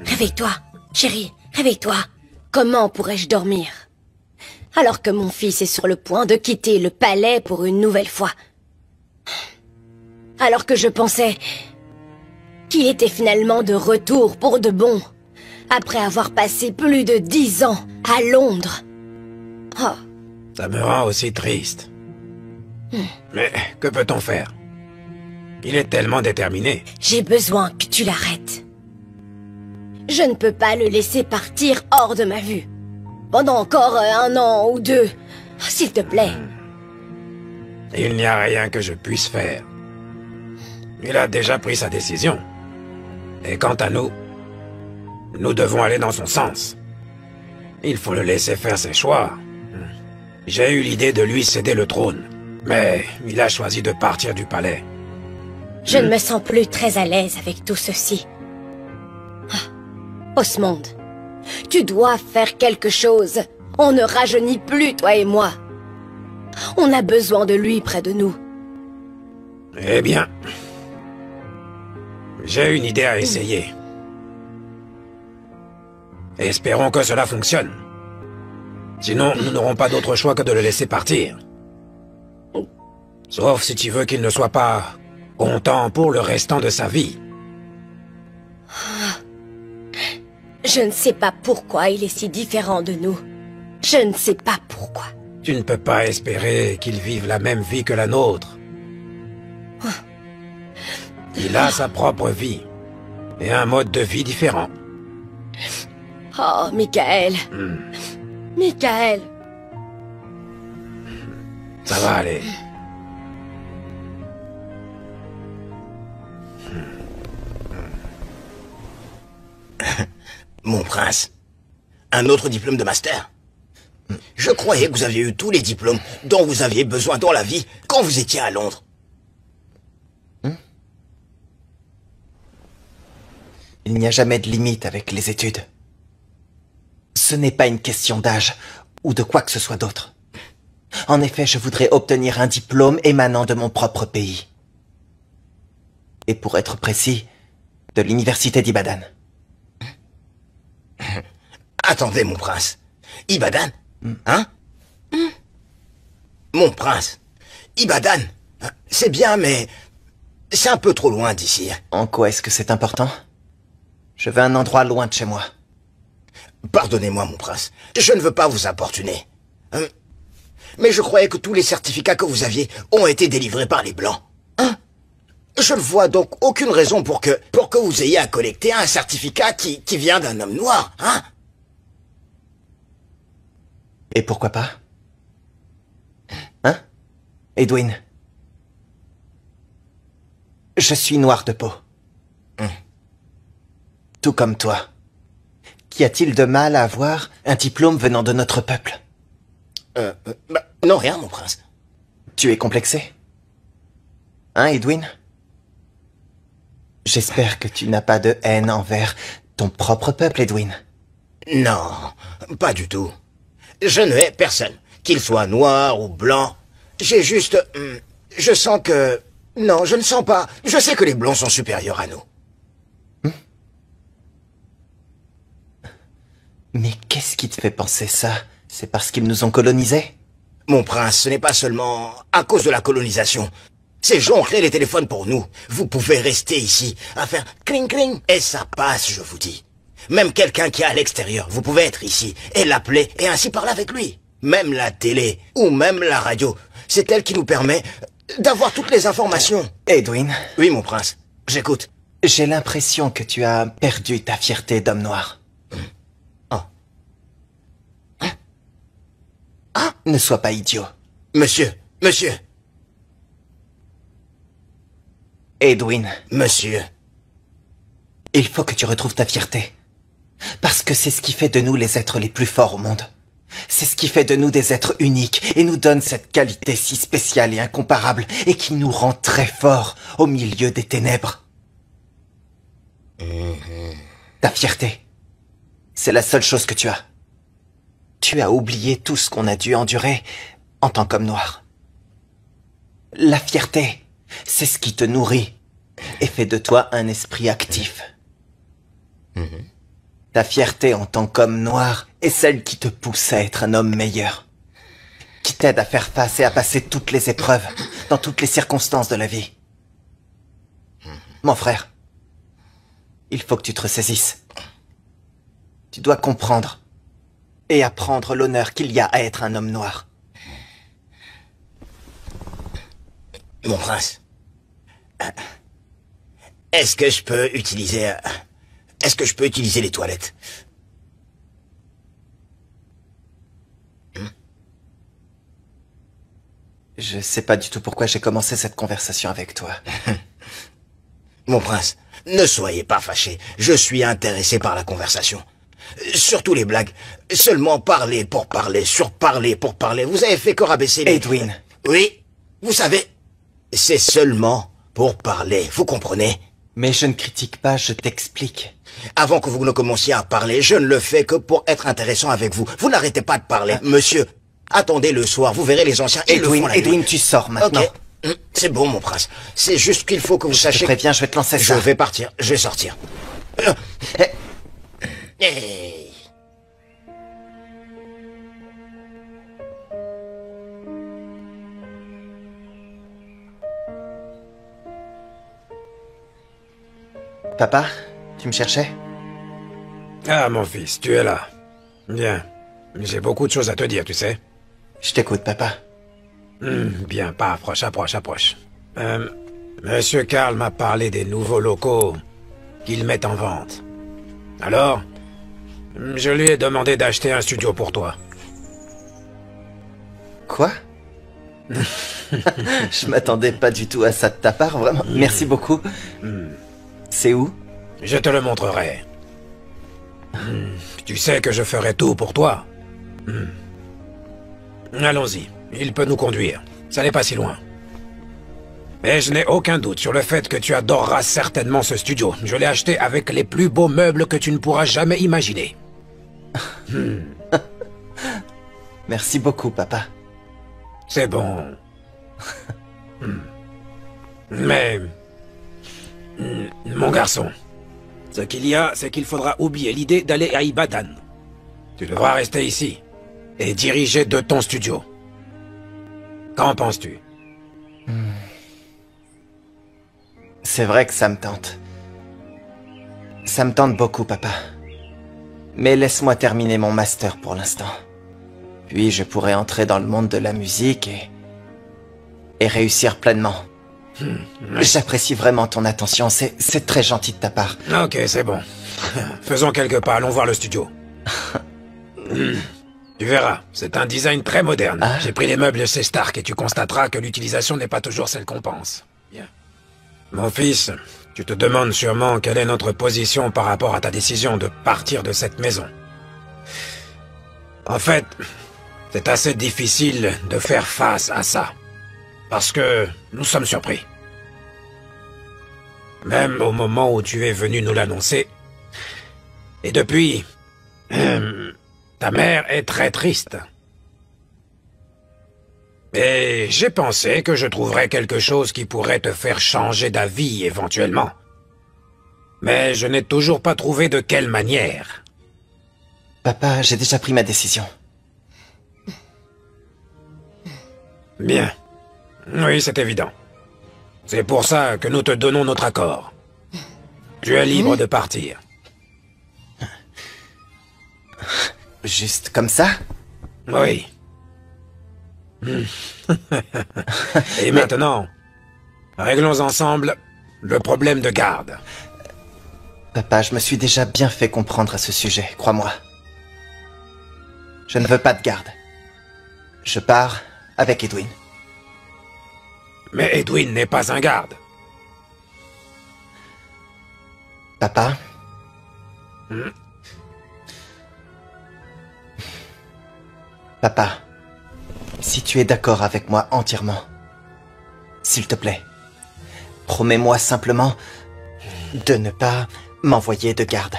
[SPEAKER 2] réveille-toi. Chérie, réveille-toi. Comment pourrais-je dormir alors que mon fils est sur le point de quitter le palais pour une nouvelle fois? Alors que je pensais qu'il était finalement de retour pour de bon, après avoir passé plus de 10 ans à Londres. Oh,
[SPEAKER 7] Ça me rend aussi triste. Mais que peut-on faire? Il est tellement déterminé.
[SPEAKER 2] j'ai besoin que tu l'arrêtes. Je ne peux pas le laisser partir hors de ma vue. Pendant encore 1 an ou 2. S'il te plaît.
[SPEAKER 7] Il n'y a rien que je puisse faire. Il a déjà pris sa décision. Et quant à nous, nous devons aller dans son sens. Il faut le laisser faire ses choix. J'ai eu l'idée de lui céder le trône, mais il a choisi de partir du palais.
[SPEAKER 2] Je ne me sens plus très à l'aise avec tout ceci. Osmond, tu dois faire quelque chose. On ne rajeunit plus, toi et moi. On a besoin de lui près de nous.
[SPEAKER 7] Eh bien, j'ai une idée à essayer. Espérons que cela fonctionne. Sinon, nous n'aurons pas d'autre choix que de le laisser partir. Sauf si tu veux qu'il ne soit pas content pour le restant de sa vie.
[SPEAKER 2] Je ne sais pas pourquoi il est si différent de nous. Je ne sais pas pourquoi.
[SPEAKER 7] Tu ne peux pas espérer qu'il vive la même vie que la nôtre. Il a sa propre vie et un mode de vie différent.
[SPEAKER 2] Oh, Michael. Michael.
[SPEAKER 7] Ça va aller.
[SPEAKER 8] Mon prince, un autre diplôme de master? Je croyais que vous aviez eu tous les diplômes dont vous aviez besoin dans la vie quand vous étiez à Londres.
[SPEAKER 3] Il n'y a jamais de limite avec les études. Ce n'est pas une question d'âge ou de quoi que ce soit d'autre. En effet, je voudrais obtenir un diplôme émanant de mon propre pays. Et pour être précis, de l'université d'Ibadan.
[SPEAKER 8] Attendez, mon prince. Ibadan? Hein? Mon prince. Ibadan, c'est bien, mais c'est un peu trop loin d'ici.
[SPEAKER 3] En quoi est-ce que c'est important? Je veux un endroit loin de chez moi.
[SPEAKER 8] Pardonnez-moi, mon prince. Je ne veux pas vous importuner. Mais je croyais que tous les certificats que vous aviez ont été délivrés par les Blancs. Je ne vois donc aucune raison pour que vous ayez à collecter un certificat qui vient d'un homme noir, hein?
[SPEAKER 3] Et pourquoi pas? Hein? Edwin? Je suis noir de peau. Tout comme toi. Qu'y a-t-il de mal à avoir un diplôme venant de notre peuple?
[SPEAKER 8] Non, rien, mon prince.
[SPEAKER 3] Tu es complexé? Hein, Edwin? J'espère que tu n'as pas de haine envers ton propre peuple, Edwin.
[SPEAKER 8] Non, pas du tout. Je ne hais personne, qu'il soit noir ou blanc. J'ai juste... je sens que... Non, je ne sens pas... Je sais que les Blancs sont supérieurs à nous.
[SPEAKER 3] Mais qu'est-ce qui te fait penser ça? C'est parce qu'ils nous ont colonisés?
[SPEAKER 8] Mon prince, ce n'est pas seulement à cause de la colonisation. Ces gens ont créé les téléphones pour nous. Vous pouvez rester ici, à faire cling cling, et ça passe, je vous dis. Même quelqu'un qui est à l'extérieur, vous pouvez être ici, et l'appeler, et ainsi parler avec lui. Même la télé, ou même la radio, c'est elle qui nous permet d'avoir toutes les informations.
[SPEAKER 3] Edwin?
[SPEAKER 8] Oui, mon prince, j'écoute.
[SPEAKER 3] J'ai l'impression que tu as perdu ta fierté d'homme noir. Ne sois pas idiot.
[SPEAKER 8] Monsieur.
[SPEAKER 3] Edwin.
[SPEAKER 8] Monsieur.
[SPEAKER 3] Il faut que tu retrouves ta fierté. Parce que c'est ce qui fait de nous les êtres les plus forts au monde. C'est ce qui fait de nous des êtres uniques et nous donne cette qualité si spéciale et incomparable et qui nous rend très forts au milieu des ténèbres. Ta fierté, c'est la seule chose que tu as. Tu as oublié tout ce qu'on a dû endurer en tant qu'homme noir. La fierté, c'est ce qui te nourrit et fait de toi un esprit actif. Ta fierté en tant qu'homme noir est celle qui te pousse à être un homme meilleur, qui t'aide à faire face et à passer toutes les épreuves dans toutes les circonstances de la vie. Mon frère, il faut que tu te ressaisisses. Tu dois comprendre et apprendre l'honneur qu'il y a à être un homme noir.
[SPEAKER 8] Mon prince, est-ce que je peux utiliser les toilettes?
[SPEAKER 3] Je sais pas du tout pourquoi j'ai commencé cette conversation avec toi.
[SPEAKER 8] Mon prince, ne soyez pas fâché. Je suis intéressé par la conversation. Surtout les blagues. Seulement parler pour parler, surparler pour parler. Vous avez fait que rabaisser les...
[SPEAKER 3] Edwin.
[SPEAKER 8] Oui, vous savez, c'est seulement pour parler, vous comprenez?
[SPEAKER 3] Mais je ne critique pas, je t'explique.
[SPEAKER 8] Avant que vous ne commenciez à parler, je ne le fais que pour être intéressant avec vous. Vous n'arrêtez pas de parler. Monsieur, attendez le soir, vous verrez les anciens, ils le font la nuit.
[SPEAKER 3] Edwin, tu sors maintenant.
[SPEAKER 8] Ok, c'est bon mon prince. C'est juste qu'il faut que vous sachiez...
[SPEAKER 3] Je te préviens, je vais te lancer ça.
[SPEAKER 8] Je vais partir, je vais sortir. Hey.
[SPEAKER 3] Papa, tu me cherchais?
[SPEAKER 7] Ah, mon fils, tu es là. Bien. J'ai beaucoup de choses à te dire, tu sais.
[SPEAKER 3] Je t'écoute, papa.
[SPEAKER 7] Bien, pas approche, approche. Monsieur Karl m'a parlé des nouveaux locaux qu'ils mettent en vente. Alors, je lui ai demandé d'acheter un studio pour toi.
[SPEAKER 3] Quoi? Je m'attendais pas du tout à ça de ta part, vraiment. Merci beaucoup. C'est où?
[SPEAKER 7] Je te le montrerai. Tu sais que je ferai tout pour toi. Allons-y, il peut nous conduire. Ça n'est pas si loin. Mais je n'ai aucun doute sur le fait que tu adoreras certainement ce studio. Je l'ai acheté avec les plus beaux meubles que tu ne pourras jamais imaginer.
[SPEAKER 3] Merci beaucoup, papa.
[SPEAKER 7] C'est bon. Mais... Mon garçon, ce qu'il y a, c'est qu'il faudra oublier l'idée d'aller à Ibadan. Tu devras rester ici et diriger de ton studio. Qu'en penses-tu?
[SPEAKER 3] C'est vrai que ça me tente. Ça me tente beaucoup, papa. Mais laisse-moi terminer mon master pour l'instant. Puis je pourrai entrer dans le monde de la musique et réussir pleinement. J'apprécie vraiment ton attention, c'est très gentil de ta part.
[SPEAKER 7] Ok, c'est bon. Faisons quelques pas, allons voir le studio. Tu verras, c'est un design très moderne.
[SPEAKER 3] Ah.
[SPEAKER 7] J'ai pris les meubles chez Stark et tu constateras que l'utilisation n'est pas toujours celle qu'on pense. Bien. Mon fils, tu te demandes sûrement quelle est notre position par rapport à ta décision de partir de cette maison. En fait, c'est assez difficile de faire face à ça. Parce que nous sommes surpris. Même au moment où tu es venu nous l'annoncer. Et depuis... ta mère est très triste. Et j'ai pensé que je trouverais quelque chose qui pourrait te faire changer d'avis éventuellement. Mais je n'ai toujours pas trouvé de quelle manière.
[SPEAKER 3] Papa, j'ai déjà pris ma décision.
[SPEAKER 7] Bien. Oui, c'est évident. C'est pour ça que nous te donnons notre accord. Tu es libre de partir.
[SPEAKER 3] Juste comme ça?
[SPEAKER 7] Oui. Et maintenant, réglons ensemble le problème de garde.
[SPEAKER 3] Papa, je me suis déjà bien fait comprendre à ce sujet, crois-moi. Je ne veux pas de garde. Je pars avec Edwin.
[SPEAKER 7] Mais Edwin n'est pas un garde.
[SPEAKER 3] Papa? Papa, si tu es d'accord avec moi entièrement, s'il te plaît, promets-moi simplement de ne pas m'envoyer de garde.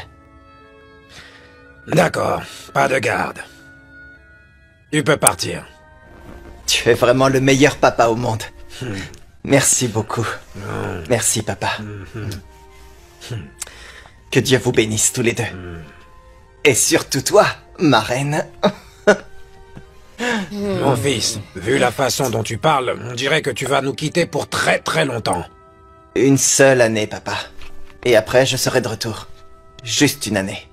[SPEAKER 7] D'accord, pas de garde. Tu peux partir.
[SPEAKER 3] Tu es vraiment le meilleur papa au monde. Merci beaucoup. Merci, papa. Que Dieu vous bénisse tous les deux. Et surtout toi, ma reine.
[SPEAKER 7] Mon fils, vu la façon dont tu parles, on dirait que tu vas nous quitter pour très très longtemps.
[SPEAKER 3] Une seule année, papa. Et après, je serai de retour. Juste une année.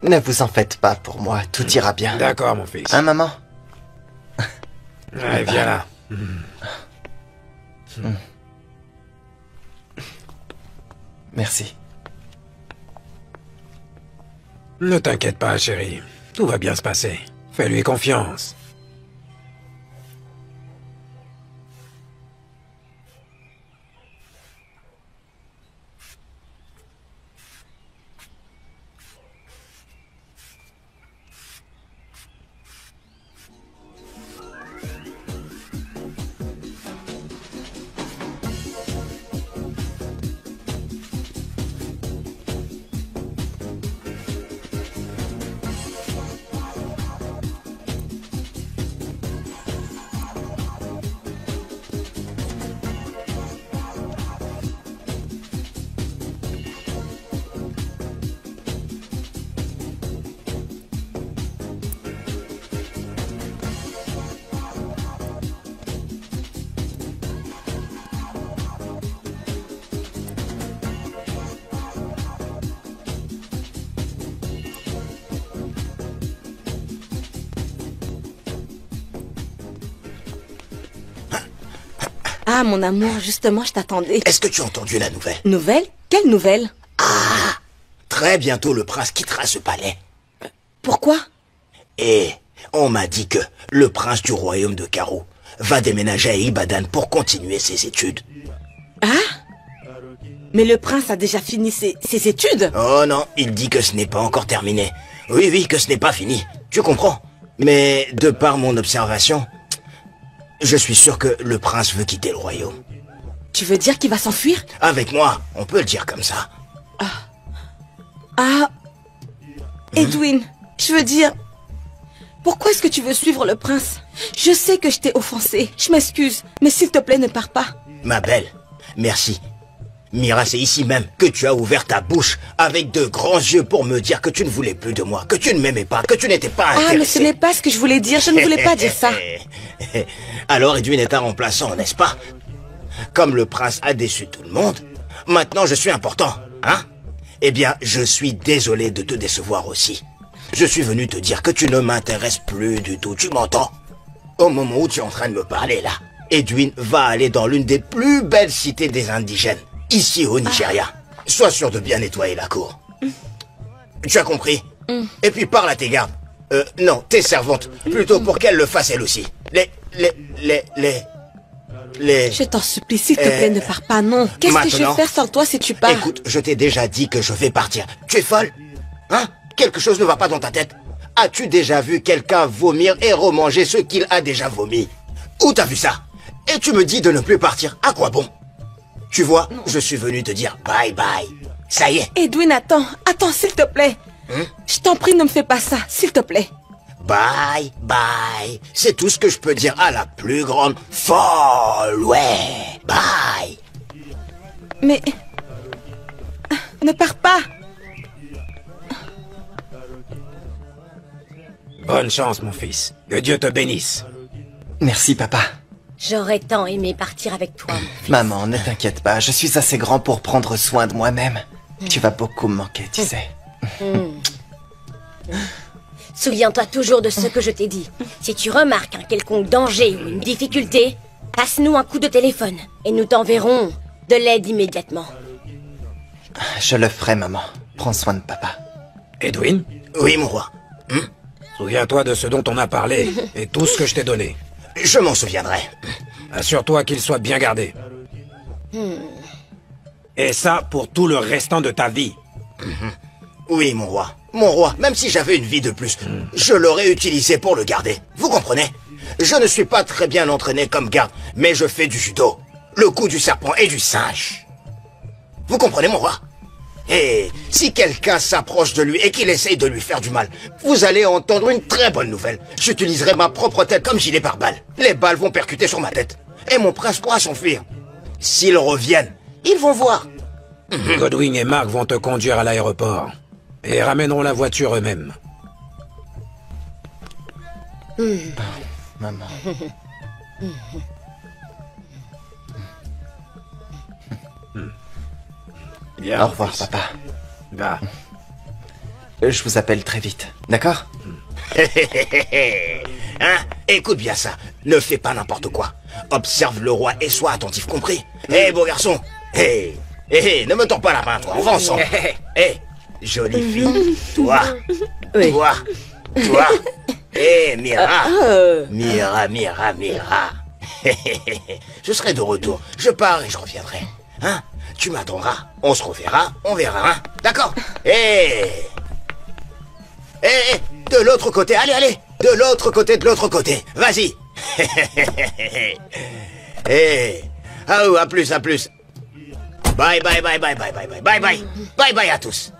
[SPEAKER 3] Ne vous en faites pas pour moi, tout ira bien.
[SPEAKER 7] D'accord, mon fils.
[SPEAKER 3] Hein, maman?
[SPEAKER 7] Allez, viens là.
[SPEAKER 3] Merci.
[SPEAKER 7] Ne t'inquiète pas, chérie. Tout va bien se passer. Fais-lui confiance.
[SPEAKER 4] Ah, mon amour, justement, je t'attendais.
[SPEAKER 8] Est-ce que tu as entendu la nouvelle?
[SPEAKER 4] Nouvelle? Quelle nouvelle?
[SPEAKER 8] Ah! Très bientôt, le prince quittera ce palais.
[SPEAKER 4] Pourquoi?
[SPEAKER 8] Et on m'a dit que le prince du royaume de Karou va déménager à Ibadan pour continuer ses études.
[SPEAKER 4] Ah? Mais le prince a déjà fini ses études?
[SPEAKER 8] Oh non, il dit que ce n'est pas encore terminé. Oui, que ce n'est pas fini. Tu comprends? Mais de par mon observation, je suis sûr que le prince veut quitter le royaume.
[SPEAKER 4] Tu veux dire qu'il va s'enfuir?
[SPEAKER 8] Avec moi, on peut le dire comme ça.
[SPEAKER 4] Ah, Edwin, je veux dire, pourquoi est-ce que tu veux suivre le prince? Je sais que je t'ai offensé, je m'excuse, mais s'il te plaît, ne pars pas.
[SPEAKER 8] Ma belle, merci. Mira, c'est ici même que tu as ouvert ta bouche avec de grands yeux pour me dire que tu ne voulais plus de moi, que tu ne m'aimais pas, que tu n'étais pas intéressé.
[SPEAKER 4] Ah, mais ce n'est pas ce que je voulais dire, je ne voulais pas dire ça.
[SPEAKER 8] Alors Edwin est un remplaçant, n'est-ce pas? Comme le prince a déçu tout le monde, maintenant je suis important, hein? Eh bien, je suis désolé de te décevoir aussi. Je suis venu te dire que tu ne m'intéresses plus du tout, tu m'entends? Au moment où tu es en train de me parler là, Edwin va aller dans l'une des plus belles cités des indigènes, ici au Nigeria. Sois sûr de bien nettoyer la cour. Tu as compris? Et puis parle à tes gardes. Non, tes servantes, plutôt pour qu'elles le fassent elles aussi.
[SPEAKER 4] Je t'en supplie, s'il te plaît, ne pars pas, non. Qu'est-ce que je vais faire sans toi si tu pars?
[SPEAKER 8] Écoute, je t'ai déjà dit que je vais partir. Tu es folle? Hein? Quelque chose ne va pas dans ta tête? As-tu déjà vu quelqu'un vomir et remanger ce qu'il a déjà vomi? Où t'as vu ça? Et tu me dis de ne plus partir. À quoi bon? Tu vois, je suis venu te dire bye bye. Ça y est.
[SPEAKER 4] Edwin, attends, s'il te plaît. Je t'en prie, ne me fais pas ça, s'il te plaît.
[SPEAKER 8] Bye bye. C'est tout ce que je peux dire à la plus grande folle. Ouais. Bye.
[SPEAKER 4] Mais... ne pars pas.
[SPEAKER 7] Bonne chance, mon fils. Que Dieu te bénisse.
[SPEAKER 3] Merci, papa.
[SPEAKER 2] J'aurais tant aimé partir avec toi.
[SPEAKER 3] Maman, ne t'inquiète pas, je suis assez grand pour prendre soin de moi-même. Tu vas beaucoup me manquer, tu sais.
[SPEAKER 2] Souviens-toi toujours de ce que je t'ai dit. Si tu remarques un quelconque danger ou une difficulté, passe-nous un coup de téléphone et nous t'enverrons de l'aide immédiatement.
[SPEAKER 3] Je le ferai, maman. Prends soin de papa.
[SPEAKER 7] Edwin?
[SPEAKER 8] Oui, mon roi.
[SPEAKER 7] Souviens-toi de ce dont on a parlé et tout ce que je t'ai donné.
[SPEAKER 8] Je m'en souviendrai.
[SPEAKER 7] Assure-toi qu'il soit bien gardé. Et ça pour tout le restant de ta vie.
[SPEAKER 8] Oui, mon roi. Mon roi, même si j'avais une vie de plus, je l'aurais utilisé pour le garder. Vous comprenez? Je ne suis pas très bien entraîné comme garde, mais je fais du judo. Le coup du serpent et du singe. Vous comprenez, mon roi? Et si quelqu'un s'approche de lui et qu'il essaye de lui faire du mal, vous allez entendre une très bonne nouvelle. J'utiliserai ma propre tête comme gilet pare-balles. Les balles vont percuter sur ma tête. Et mon prince pourra s'enfuir. S'ils reviennent, ils vont voir.
[SPEAKER 7] Godwin et Mark vont te conduire à l'aéroport. Et ramèneront la voiture eux-mêmes.
[SPEAKER 3] Maman.
[SPEAKER 7] Bien,
[SPEAKER 3] Au revoir,
[SPEAKER 7] fils.
[SPEAKER 3] papa.
[SPEAKER 7] Va.
[SPEAKER 3] Je vous appelle très vite, d'accord?
[SPEAKER 8] Hein? Écoute bien ça. Ne fais pas n'importe quoi. Observe le roi et sois attentif, compris? Hé, beau garçon. Hé, ne me tords pas la main, toi. On va ensemble. Hé, jolie fille. Toi. Toi. Hé, Mira. Mira. Je serai de retour. Je pars et je reviendrai. Hein? Tu m'attendras. On se reverra. On verra, hein? D'accord? Hé, de l'autre côté. Allez. De l'autre côté. Vas-y. Hé. Ah, à plus. Bye à tous.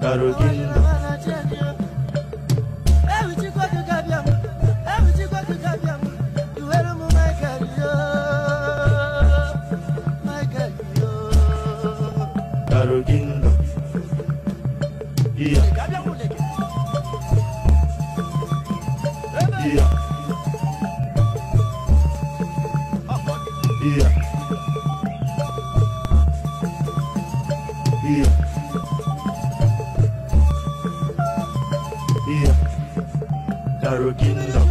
[SPEAKER 1] Karukindo. Karukindo. Yeah. Yeah. Yeah. Yeah. Yeah. Karukindo.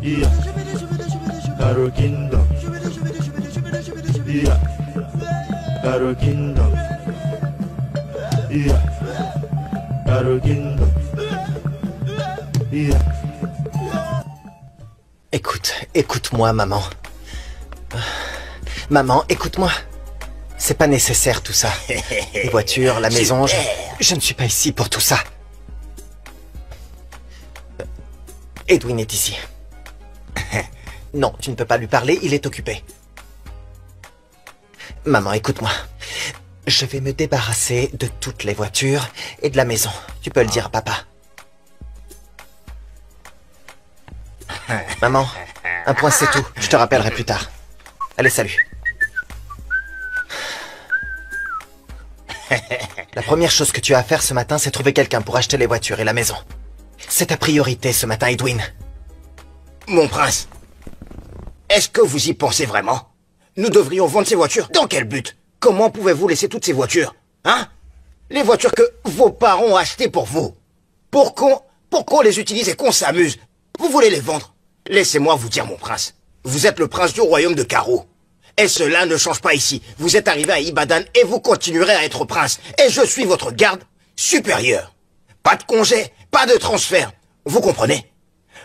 [SPEAKER 1] Yeah. Karukindo. Yeah. Karukindo. Yeah. Karukindo. Yeah.
[SPEAKER 3] Écoute-moi, maman. Maman, écoute-moi. C'est pas nécessaire tout ça. Les voitures, la maison, je ne suis pas ici pour tout ça. Edwin est ici. Non, tu ne peux pas lui parler, il est occupé. Maman, écoute-moi. Je vais me débarrasser de toutes les voitures et de la maison. Tu peux le dire à papa. Maman, un point c'est tout. Je te rappellerai plus tard. Allez, salut. La première chose que tu as à faire ce matin, c'est trouver quelqu'un pour acheter les voitures et la maison. C'est ta priorité ce matin, Edwin.
[SPEAKER 8] Mon prince, est-ce que vous y pensez vraiment? Nous devrions vendre ces voitures. Dans quel but? Comment pouvez-vous laisser toutes ces voitures? Hein? Les voitures que vos parents ont achetées pour vous. Pour qu'on les utilise et qu'on s'amuse. Vous voulez les vendre? Laissez-moi vous dire, mon prince. Vous êtes le prince du royaume de Karoo. Et cela ne change pas ici. Vous êtes arrivé à Ibadan et vous continuerez à être prince. Et je suis votre garde supérieur. Pas de congé, pas de transfert. Vous comprenez?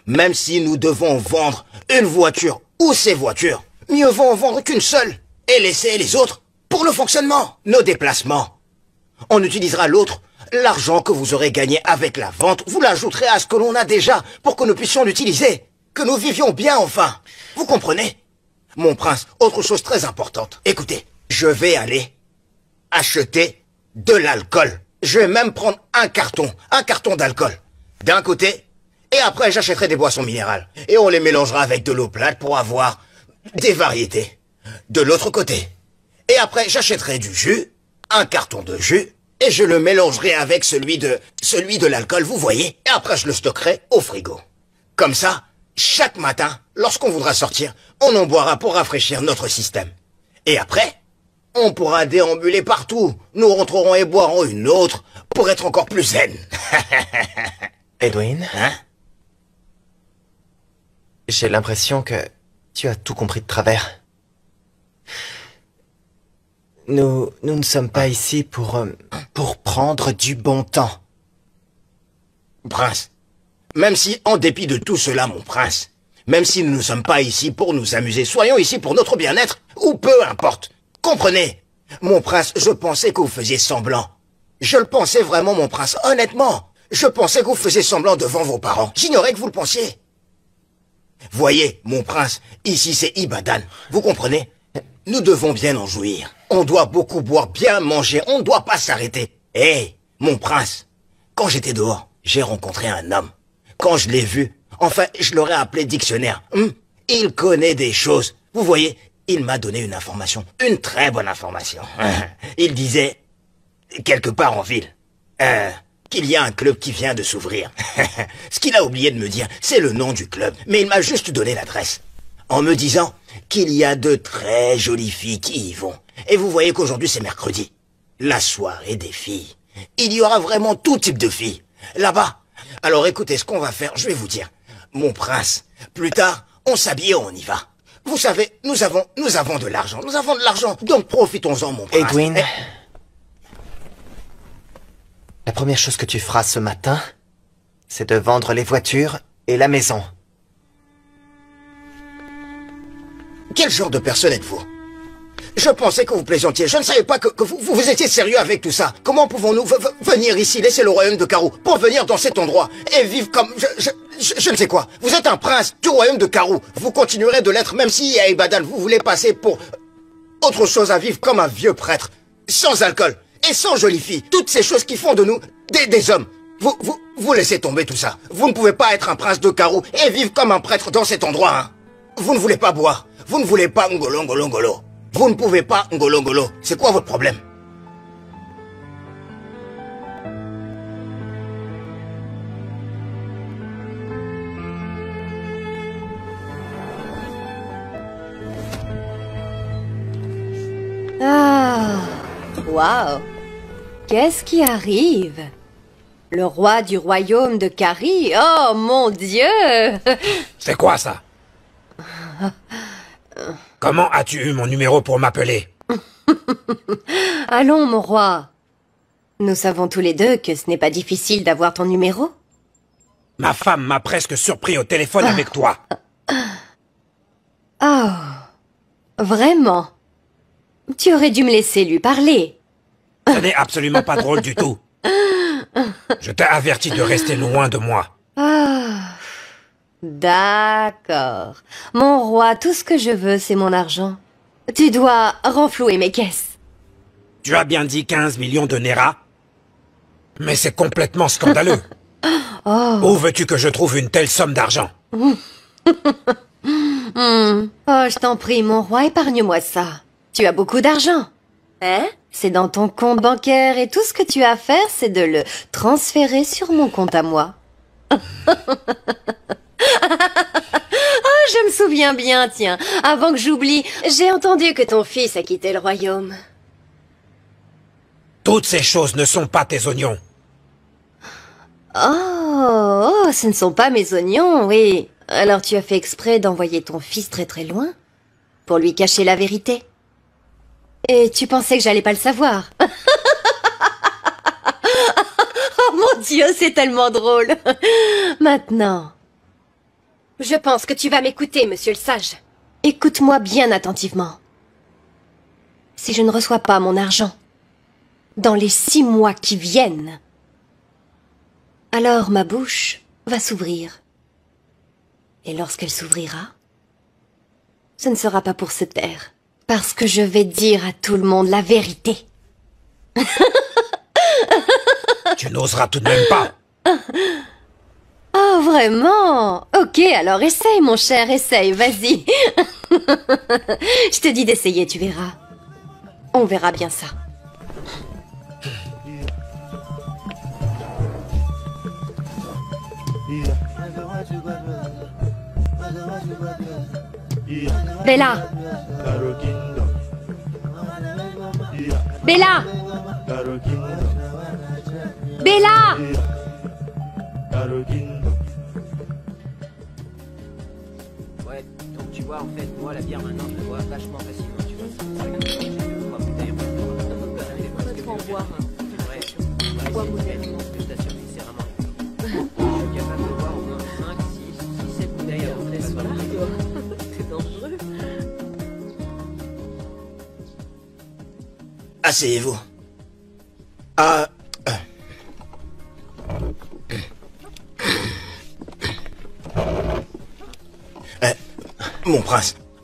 [SPEAKER 8] Même si nous devons vendre une voiture ou ces voitures, mieux vaut en vendre qu'une seule et laisser les autres pour le fonctionnement, nos déplacements. On utilisera l'autre, l'argent que vous aurez gagné avec la vente, vous l'ajouterez à ce que l'on a déjà pour que nous puissions l'utiliser, que nous vivions bien enfin. Vous comprenez? Mon prince, autre chose très importante. Écoutez, je vais aller acheter de l'alcool. Je vais même prendre un carton d'alcool d'un côté, et après j'achèterai des boissons minérales. Et on les mélangera avec de l'eau plate pour avoir des variétés. De l'autre côté. Et après j'achèterai du jus, un carton de jus, et je le mélangerai avec celui de l'alcool, vous voyez. Et après je le stockerai au frigo. Comme ça, chaque matin, lorsqu'on voudra sortir, on en boira pour rafraîchir notre système. Et après, on pourra déambuler partout. Nous rentrerons et boirons une autre pour être encore plus zen.
[SPEAKER 3] Edwin?
[SPEAKER 8] Hein?
[SPEAKER 3] J'ai l'impression que tu as tout compris de travers. Nous ne sommes pas ici pour prendre du bon temps.
[SPEAKER 8] Prince, même si, en dépit de tout cela, mon prince, même si nous ne sommes pas ici pour nous amuser, soyons ici pour notre bien-être, ou peu importe. Comprenez? Mon prince, je pensais que vous faisiez semblant. Je le pensais vraiment, mon prince, honnêtement. Je pensais que vous faisiez semblant devant vos parents. J'ignorais que vous le pensiez. Voyez, mon prince, ici c'est Ibadan. Vous comprenez? Nous devons bien en jouir. On doit beaucoup boire, bien manger, on ne doit pas s'arrêter. Hé, mon prince, quand j'étais dehors, j'ai rencontré un homme. Quand je l'ai vu, enfin, je l'aurais appelé dictionnaire. Il connaît des choses. Vous voyez, il m'a donné une information, une très bonne information. Il disait, quelque part en ville, qu'il y a un club qui vient de s'ouvrir. Ce qu'il a oublié de me dire, c'est le nom du club, mais il m'a juste donné l'adresse. En me disant qu'il y a de très jolies filles qui y vont. Et vous voyez qu'aujourd'hui c'est mercredi. La soirée des filles. Il y aura vraiment tout type de filles. Là-bas. Alors écoutez, ce qu'on va faire, je vais vous dire. Mon prince, plus tard, on s'habille et on y va. Vous savez, nous avons de l'argent. Nous avons de l'argent. Donc profitons-en, mon prince.
[SPEAKER 3] Edwin, la première chose que tu feras ce matin, c'est de vendre les voitures et la maison.
[SPEAKER 8] Quel genre de personne êtes-vous? Je pensais que vous plaisantiez. Je ne savais pas que vous étiez sérieux avec tout ça. Comment pouvons-nous venir ici, laisser le royaume de Karoo, pour venir dans cet endroit et vivre comme... Je ne sais quoi. Vous êtes un prince du royaume de Karoo. Vous continuerez de l'être même si à Ibadan vous voulez passer pour autre chose, à vivre comme un vieux prêtre, sans alcool et sans jolie fille. Toutes ces choses qui font de nous des hommes. Vous laissez tomber tout ça. Vous ne pouvez pas être un prince de Karoo et vivre comme un prêtre dans cet endroit, hein. Vous ne voulez pas boire. Vous ne voulez pas Ngolo Ngolo Ngolo. Vous ne pouvez pas Ngolo Ngolo. C'est quoi votre problème?
[SPEAKER 9] Ah, waouh. Qu'est-ce qui arrive? Le roi du royaume de Kari? Oh mon Dieu!
[SPEAKER 7] C'est quoi ça? Comment as-tu eu mon numéro pour m'appeler?
[SPEAKER 9] Allons, mon roi. Nous savons tous les deux que ce n'est pas difficile d'avoir ton numéro.
[SPEAKER 7] Ma femme m'a presque surpris au téléphone avec toi.
[SPEAKER 9] Oh, vraiment? Tu aurais dû me laisser lui parler.
[SPEAKER 7] Ce n'est absolument pas drôle du tout. Je t'ai averti de rester loin de moi.
[SPEAKER 9] Ah, d'accord. Mon roi, tout ce que je veux, c'est mon argent. Tu dois renflouer mes caisses.
[SPEAKER 7] Tu as bien dit 15 millions de Nera? Mais c'est complètement scandaleux.
[SPEAKER 9] Oh.
[SPEAKER 7] Où veux-tu que je trouve une telle somme d'argent?
[SPEAKER 9] Oh, je t'en prie, mon roi, épargne-moi ça. Tu as beaucoup d'argent.
[SPEAKER 2] Hein?
[SPEAKER 9] C'est dans ton compte bancaire et tout ce que tu as à faire, c'est de le transférer sur mon compte à moi. Oh, je me souviens bien, tiens. Avant que j'oublie, j'ai entendu que ton fils a quitté le royaume.
[SPEAKER 7] Toutes ces choses ne sont pas tes oignons.
[SPEAKER 9] Oh, ce ne sont pas mes oignons, oui. Alors tu as fait exprès d'envoyer ton fils très très loin? Pour lui cacher la vérité? Et tu pensais que j'allais pas le savoir? Oh mon Dieu, c'est tellement drôle. Maintenant,
[SPEAKER 2] Je pense que tu vas m'écouter, monsieur le sage.
[SPEAKER 9] écoute-moi bien attentivement. Si je ne reçois pas mon argent dans les 6 mois qui viennent, alors ma bouche va s'ouvrir. Et lorsqu'elle s'ouvrira, ce ne sera pas pour se taire, parce que je vais dire à tout le monde la vérité.
[SPEAKER 7] Tu n'oseras tout de même pas.
[SPEAKER 9] Oh, vraiment? Ok, alors essaye, mon cher, essaye, vas-y. Je te dis d'essayer, tu verras. On verra bien ça. Bella!
[SPEAKER 1] Karoo Kingdom.
[SPEAKER 9] Bella!
[SPEAKER 1] Karoo Kingdom.
[SPEAKER 9] Bella!
[SPEAKER 1] Karoo Kingdom.
[SPEAKER 10] Ouais, donc tu vois, en fait, moi, la bière, maintenant, je la vois vachement facilement, tu vois. D'ailleurs, je t'assure que c'est vraiment... Je suis capable de boire au moins 5, 6, 7 bouteilles à l'entrée. C'est dangereux.
[SPEAKER 8] Asseyez-vous.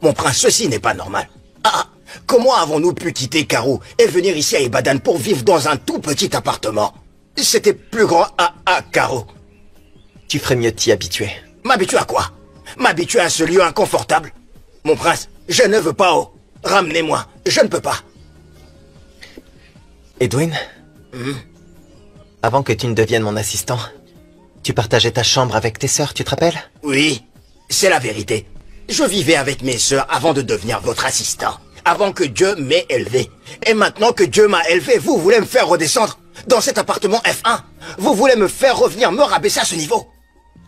[SPEAKER 8] Mon prince, ceci n'est pas normal. Comment avons-nous pu quitter Karoo et venir ici à Ibadan pour vivre dans un tout petit appartement? C'était plus grand à Karoo.
[SPEAKER 3] Tu ferais mieux de t'y habituer.
[SPEAKER 8] M'habituer à quoi? M'habituer à ce lieu inconfortable? Mon prince, je ne veux pas, oh. Ramenez-moi, je ne peux pas.
[SPEAKER 3] Edwin, avant que tu ne deviennes mon assistant, tu partageais ta chambre avec tes sœurs, tu te rappelles?
[SPEAKER 8] Oui, c'est la vérité. Je vivais avec mes sœurs avant de devenir votre assistant. Avant que Dieu m'ait élevé. Et maintenant que Dieu m'a élevé, vous voulez me faire redescendre dans cet appartement F1? Vous voulez me faire revenir, me rabaisser à ce niveau?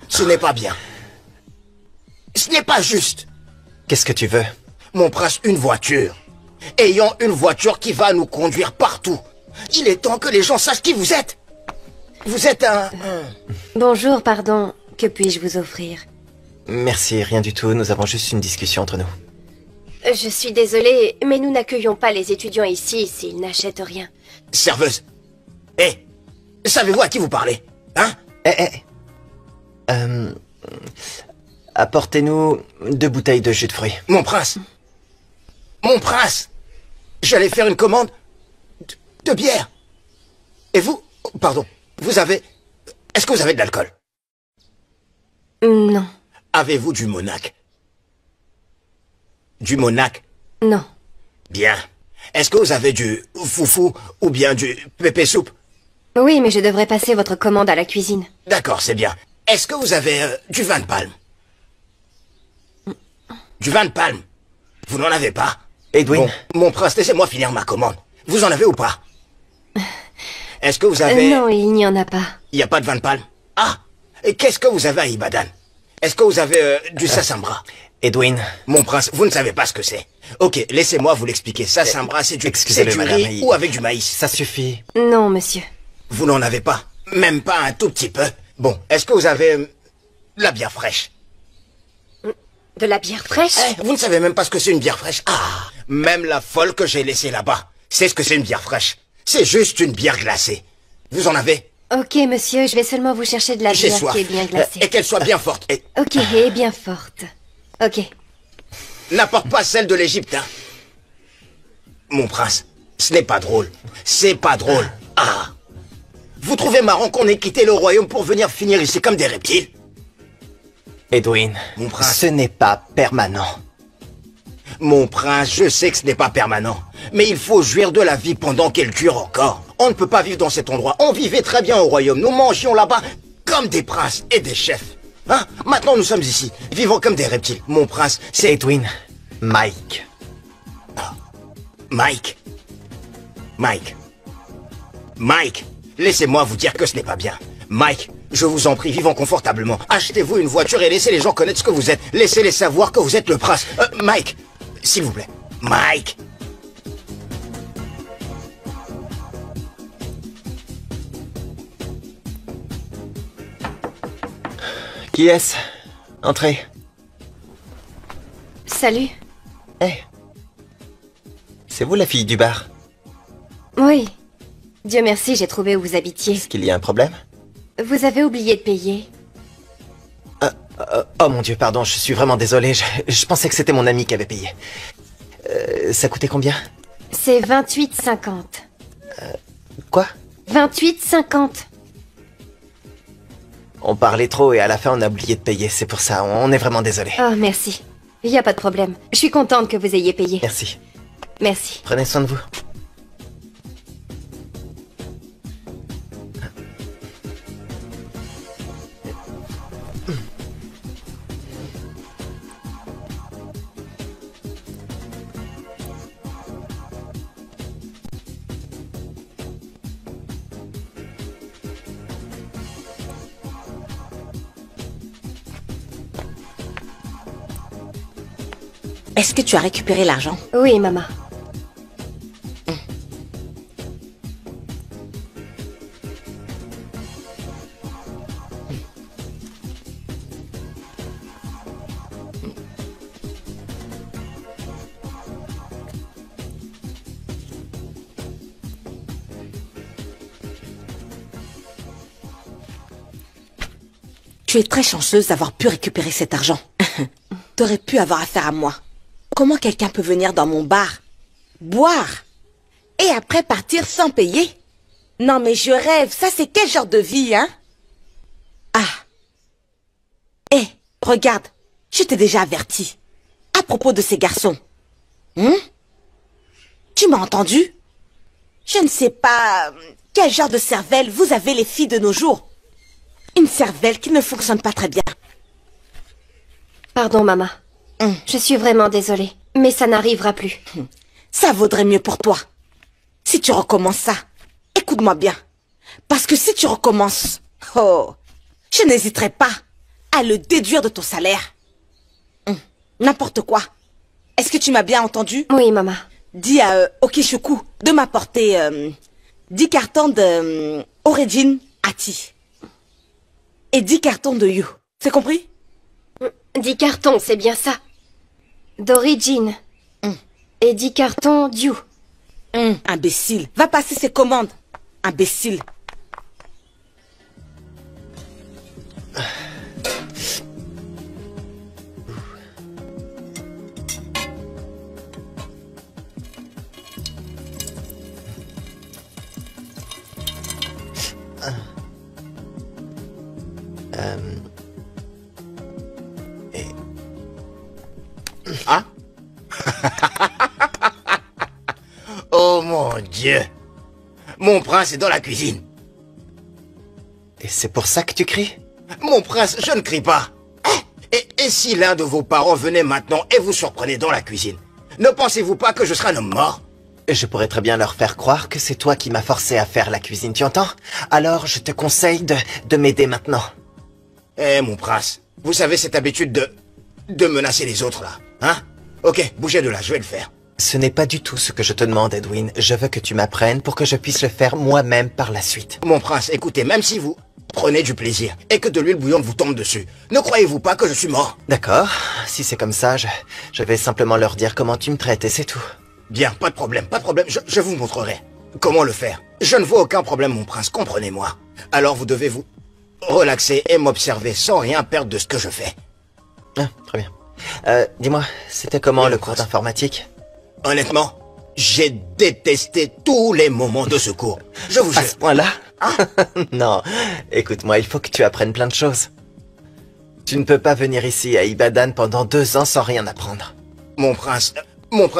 [SPEAKER 8] Ce n'est pas bien. Ce n'est pas juste.
[SPEAKER 3] Qu'est-ce que tu veux?
[SPEAKER 8] Mon prince, une voiture. Ayons une voiture qui va nous conduire partout. Il est temps que les gens sachent qui vous êtes. Vous êtes un...
[SPEAKER 9] Bonjour, pardon. Que puis-je vous offrir?
[SPEAKER 3] Merci, rien du tout. Nous avons juste une discussion entre nous.
[SPEAKER 2] Je suis désolée, mais nous n'accueillons pas les étudiants ici s'ils n'achètent rien.
[SPEAKER 8] Serveuse. Savez-vous à qui vous parlez? Hein?
[SPEAKER 3] Apportez-nous 2 bouteilles de jus de fruits.
[SPEAKER 8] Mon prince. Mon prince. J'allais faire une commande de bière. Et vous, pardon, vous avez... Est-ce que vous avez de l'alcool?
[SPEAKER 9] Non.
[SPEAKER 8] Avez-vous du Monac? Du Monac?
[SPEAKER 9] Non.
[SPEAKER 8] Bien. Est-ce que vous avez du foufou ou bien du pépé soupe?
[SPEAKER 9] Oui, mais je devrais passer votre commande à la cuisine.
[SPEAKER 8] D'accord, c'est bien. Est-ce que vous avez du vin de palme? Du vin de palme? Vous n'en avez pas?
[SPEAKER 3] Edwin.
[SPEAKER 8] Bon, mon prince, laissez-moi finir ma commande. Vous en avez ou pas? Est-ce que vous avez...
[SPEAKER 9] Non, il n'y en a pas.
[SPEAKER 8] Il n'y a pas de vin de palme? Ah! Et qu'est-ce que vous avez à Ibadan? Est-ce que vous avez du sassambra?
[SPEAKER 3] Edwin.
[SPEAKER 8] Mon prince, vous ne savez pas ce que c'est. Ok, laissez-moi vous l'expliquer. Sassambra, c'est du
[SPEAKER 3] Excusez-le, madame,
[SPEAKER 8] riz ou avec du maïs.
[SPEAKER 3] Ça suffit.
[SPEAKER 9] Non, monsieur.
[SPEAKER 8] Vous n'en avez pas? Même pas un tout petit peu? Bon, est-ce que vous avez de la bière fraîche?
[SPEAKER 2] De la bière fraîche?
[SPEAKER 8] Vous ne savez même pas ce que c'est une bière fraîche? Ah! Même la folle que j'ai laissée là-bas sait ce que c'est une bière fraîche. C'est juste une bière glacée. Vous en avez?
[SPEAKER 9] Ok, monsieur, je vais seulement vous chercher de la
[SPEAKER 8] J'ai
[SPEAKER 9] bière
[SPEAKER 8] soif.
[SPEAKER 9] qui est bien glacée.
[SPEAKER 8] Et qu'elle soit bien forte. Et
[SPEAKER 9] Ok, et bien forte. Ok.
[SPEAKER 8] n'apporte pas celle de l'Égypte, hein. Mon prince, ce n'est pas drôle. C'est pas drôle. Ah! Vous trouvez marrant qu'on ait quitté le royaume pour venir finir ici comme des reptiles?
[SPEAKER 3] Edwin,
[SPEAKER 8] Mon prince.
[SPEAKER 3] ce n'est pas permanent.
[SPEAKER 8] Mon prince, je sais que ce n'est pas permanent. Mais il faut jouir de la vie pendant qu'elle dure encore. On ne peut pas vivre dans cet endroit. On vivait très bien au royaume. Nous mangions là-bas comme des princes et des chefs. Hein? Maintenant nous sommes ici, vivant comme des reptiles. Mon prince, c'est...
[SPEAKER 3] Edwin. Mike.
[SPEAKER 8] Mike. Mike. Mike. Laissez-moi vous dire que ce n'est pas bien. Mike, je vous en prie, vivons confortablement. Achetez-vous une voiture et laissez les gens connaître ce que vous êtes. Laissez-les savoir que vous êtes le prince. Mike, s'il vous plaît. Mike.
[SPEAKER 3] Qui est-ce? Entrez.
[SPEAKER 9] Salut.
[SPEAKER 3] Eh. C'est vous la fille du bar?
[SPEAKER 9] Oui. Dieu merci, j'ai trouvé où vous habitiez.
[SPEAKER 3] Est-ce qu'il y a un problème?
[SPEAKER 9] Vous avez oublié de payer.
[SPEAKER 3] Oh mon Dieu, pardon, je suis vraiment désolé. Je pensais que c'était mon ami qui avait payé. Ça coûtait combien?
[SPEAKER 9] C'est 28,50.
[SPEAKER 3] Quoi?
[SPEAKER 9] 28,50.
[SPEAKER 3] On parlait trop et à la fin on a oublié de payer. C'est pour ça, on est vraiment désolé.
[SPEAKER 9] Oh, merci. Il n'y a pas de problème. Je suis contente que vous ayez payé.
[SPEAKER 3] Merci.
[SPEAKER 9] Merci.
[SPEAKER 3] Prenez soin de vous.
[SPEAKER 4] Est-ce que tu as récupéré l'argent?
[SPEAKER 9] Oui, maman.
[SPEAKER 4] Tu es très chanceuse d'avoir pu récupérer cet argent. T'aurais pu avoir affaire à moi. Comment quelqu'un peut venir dans mon bar, boire, et après partir sans payer? Non mais je rêve, ça c'est quel genre de vie, hein? Ah. Hé, regarde, je t'ai déjà averti. À propos de ces garçons. Tu m'as entendu? Je ne sais pas quel genre de cervelle vous avez les filles de nos jours. Une cervelle qui ne fonctionne pas très bien.
[SPEAKER 9] Pardon, maman. Je suis vraiment désolée, mais ça n'arrivera plus.
[SPEAKER 4] Ça vaudrait mieux pour toi. Si tu recommences ça, écoute-moi bien. Parce que si tu recommences, je n'hésiterai pas à le déduire de ton salaire. N'importe quoi. Est-ce que tu m'as bien entendu?
[SPEAKER 9] Oui, maman.
[SPEAKER 4] Dis à Okishuku de m'apporter 10 cartons de Origin Ati. Et 10 cartons de You. C'est compris?
[SPEAKER 9] 10 cartons, c'est bien ça. D'origine. Et 10 cartons d'You.
[SPEAKER 4] Imbécile. Va passer ses commandes. Imbécile.
[SPEAKER 8] Ah. Oh mon Dieu. Mon prince est dans la cuisine.
[SPEAKER 3] Et c'est pour ça que tu cries?
[SPEAKER 8] Mon prince, je ne crie pas. Et si l'un de vos parents venait maintenant et vous surprenait dans la cuisine, ne pensez-vous pas que je serais un homme mort?
[SPEAKER 3] Je pourrais très bien leur faire croire que c'est toi qui m'as forcé à faire la cuisine, tu entends? Alors je te conseille de m'aider maintenant.
[SPEAKER 8] Mon prince, vous savez cette habitude de menacer les autres là, hein? Ok, bougez de là, je vais le faire.
[SPEAKER 3] Ce n'est pas du tout ce que je te demande, Edwin. Je veux que tu m'apprennes pour que je puisse le faire moi-même par la suite.
[SPEAKER 8] Mon prince, écoutez, même si vous prenez du plaisir et que de l'huile bouillante vous tombe dessus, ne croyez-vous pas que je suis mort?
[SPEAKER 3] D'accord, si c'est comme ça, je vais simplement leur dire comment tu me traites et c'est tout.
[SPEAKER 8] Bien, pas de problème, je vous montrerai comment le faire. Je ne vois aucun problème, mon prince, comprenez-moi. Alors vous devez vous relaxer et m'observer sans rien perdre de ce que je fais.
[SPEAKER 3] Ah, très bien. Dis-moi, c'était comment le cours d'informatique?
[SPEAKER 8] Honnêtement, j'ai détesté tous les moments de ce cours. Je vous jure.
[SPEAKER 3] À ce point-là? Non, écoute-moi, il faut que tu apprennes plein de choses. Tu ne peux pas venir ici à Ibadan pendant 2 ans sans rien apprendre.
[SPEAKER 8] Mon prince,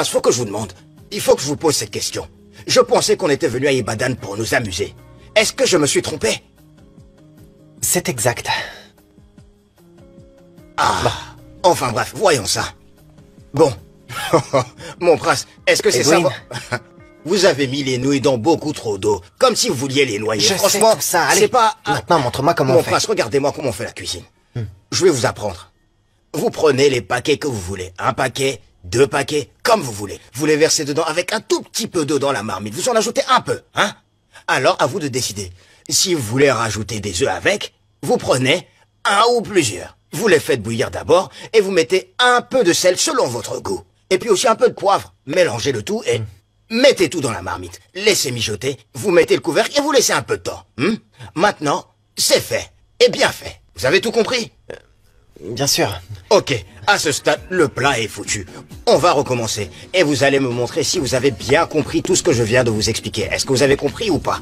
[SPEAKER 8] faut que je vous demande. Il faut que je vous pose cette question. Je pensais qu'on était venu à Ibadan pour nous amuser. Est-ce que je me suis trompé?
[SPEAKER 3] C'est exact.
[SPEAKER 8] Ah, bon. Enfin bref, voyons ça. Bon. Mon prince, est-ce que c'est ça? Vous avez mis les nouilles dans beaucoup trop d'eau, comme si vous vouliez les noyer.
[SPEAKER 3] Franchement, sais tout ça. Allez,
[SPEAKER 8] c'est pas...
[SPEAKER 3] Maintenant, montre-moi comment on fait.
[SPEAKER 8] Mon prince, regardez-moi comment on fait la cuisine. Je vais vous apprendre. Vous prenez les paquets que vous voulez. 1 paquet, 2 paquets, comme vous voulez. Vous les versez dedans avec un tout petit peu d'eau dans la marmite. Vous en ajoutez un peu, hein? Alors, à vous de décider. Si vous voulez rajouter des œufs avec, vous prenez un ou plusieurs. Vous les faites bouillir d'abord et vous mettez un peu de sel selon votre goût. Et puis aussi un peu de poivre. Mélangez le tout et mettez tout dans la marmite. Laissez mijoter, vous mettez le couvercle et vous laissez un peu de temps. Maintenant, c'est fait. Et bien fait. Vous avez tout compris?
[SPEAKER 3] Bien sûr.
[SPEAKER 8] Ok, à ce stade, le plat est foutu. On va recommencer. Et vous allez me montrer si vous avez bien compris tout ce que je viens de vous expliquer. Est-ce que vous avez compris ou pas?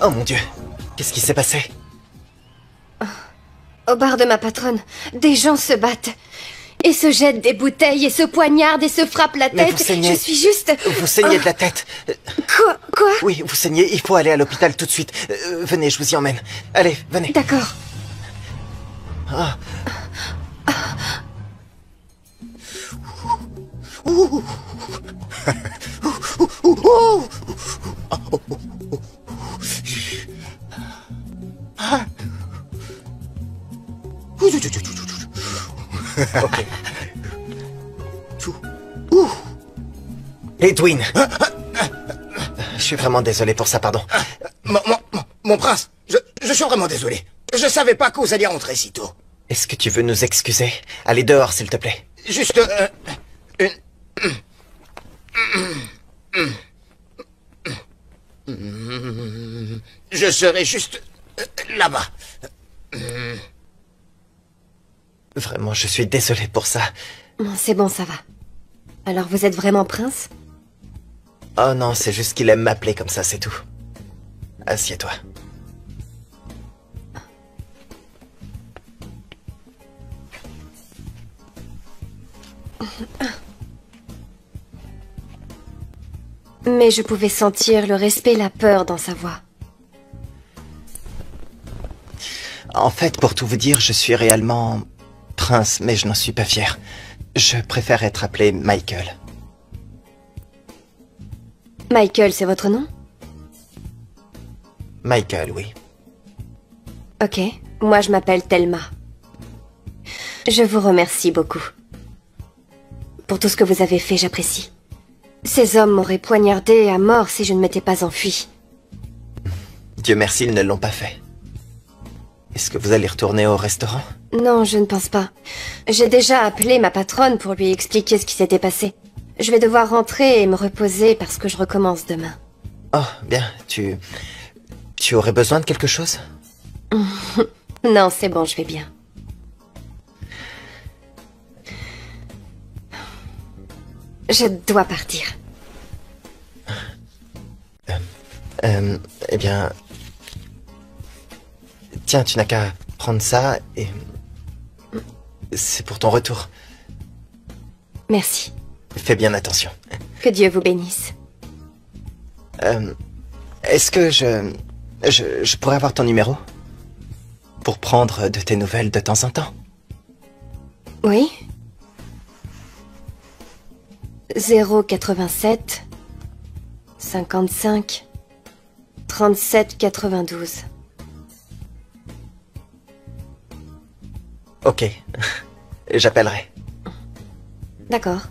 [SPEAKER 3] Oh mon Dieu, qu'est-ce qui s'est passé?
[SPEAKER 9] Au bar de ma patronne, des gens se battent. Et se jettent des bouteilles, et se poignardent, et se frappent la
[SPEAKER 3] Mais
[SPEAKER 9] tête.
[SPEAKER 3] vous saignez.
[SPEAKER 9] Je suis juste...
[SPEAKER 3] Vous saignez de la tête.
[SPEAKER 9] Quoi?
[SPEAKER 3] Oui, vous saignez, il faut aller à l'hôpital tout de suite. Venez, je vous y emmène. Allez, venez.
[SPEAKER 9] D'accord.
[SPEAKER 3] Ah. Ok. Edwin. Je suis vraiment désolé pour ça, pardon.
[SPEAKER 8] Mon prince, je suis vraiment désolé. Je savais pas que vous alliez rentrer si tôt.
[SPEAKER 3] Est-ce que tu veux nous excuser? Allez dehors, s'il te plaît.
[SPEAKER 8] Juste... Je serai juste... là-bas.
[SPEAKER 3] Vraiment, je suis désolé pour ça.
[SPEAKER 9] C'est bon, ça va. Alors vous êtes vraiment prince?
[SPEAKER 3] Oh non, c'est juste qu'il aime m'appeler comme ça, c'est tout. Assieds-toi.
[SPEAKER 9] Mais je pouvais sentir le respect et la peur dans sa voix.
[SPEAKER 3] En fait, pour tout vous dire, je suis réellement prince, mais je n'en suis pas fier. Je préfère être appelé Michael.
[SPEAKER 9] Michael, c'est votre nom?
[SPEAKER 3] Michael, oui.
[SPEAKER 9] Ok, moi je m'appelle Thelma. Je vous remercie beaucoup. Pour tout ce que vous avez fait, j'apprécie. Ces hommes m'auraient poignardé à mort si je ne m'étais pas enfui.
[SPEAKER 3] Dieu merci, ils ne l'ont pas fait. Est-ce que vous allez retourner au restaurant?
[SPEAKER 9] Non, je ne pense pas. J'ai déjà appelé ma patronne pour lui expliquer ce qui s'était passé. Je vais devoir rentrer et me reposer parce que je recommence demain.
[SPEAKER 3] Oh, bien, tu aurais besoin de quelque chose?
[SPEAKER 9] Non, c'est bon, je vais bien. Je dois partir.
[SPEAKER 3] Eh bien... Tiens, tu n'as qu'à prendre ça et... C'est pour ton retour.
[SPEAKER 9] Merci.
[SPEAKER 3] Fais bien attention.
[SPEAKER 9] Que Dieu vous bénisse.
[SPEAKER 3] Est-ce que je pourrais avoir ton numéro? Pour prendre de tes nouvelles de temps en temps?
[SPEAKER 9] Oui. 087 55 37 92.
[SPEAKER 3] Ok. J'appellerai.
[SPEAKER 9] D'accord.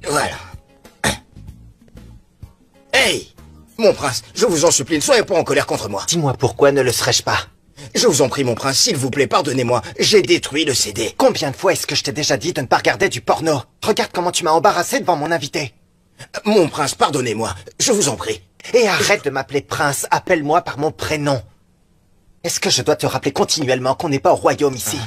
[SPEAKER 8] Voilà. Hey, mon prince, je vous en supplie, ne soyez pas en colère contre moi.
[SPEAKER 3] Dis-moi pourquoi ne le serais-je pas?
[SPEAKER 8] Je vous en prie, mon prince, s'il vous plaît, pardonnez-moi. J'ai détruit le CD.
[SPEAKER 3] Combien de fois est-ce que je t'ai déjà dit de ne pas regarder du porno? Regarde comment tu m'as embarrassé devant mon invité.
[SPEAKER 8] Mon prince, pardonnez-moi. Je vous en prie.
[SPEAKER 3] Et arrête de m'appeler prince, appelle-moi par mon prénom. Est-ce que je dois te rappeler continuellement qu'on n'est pas au royaume ici?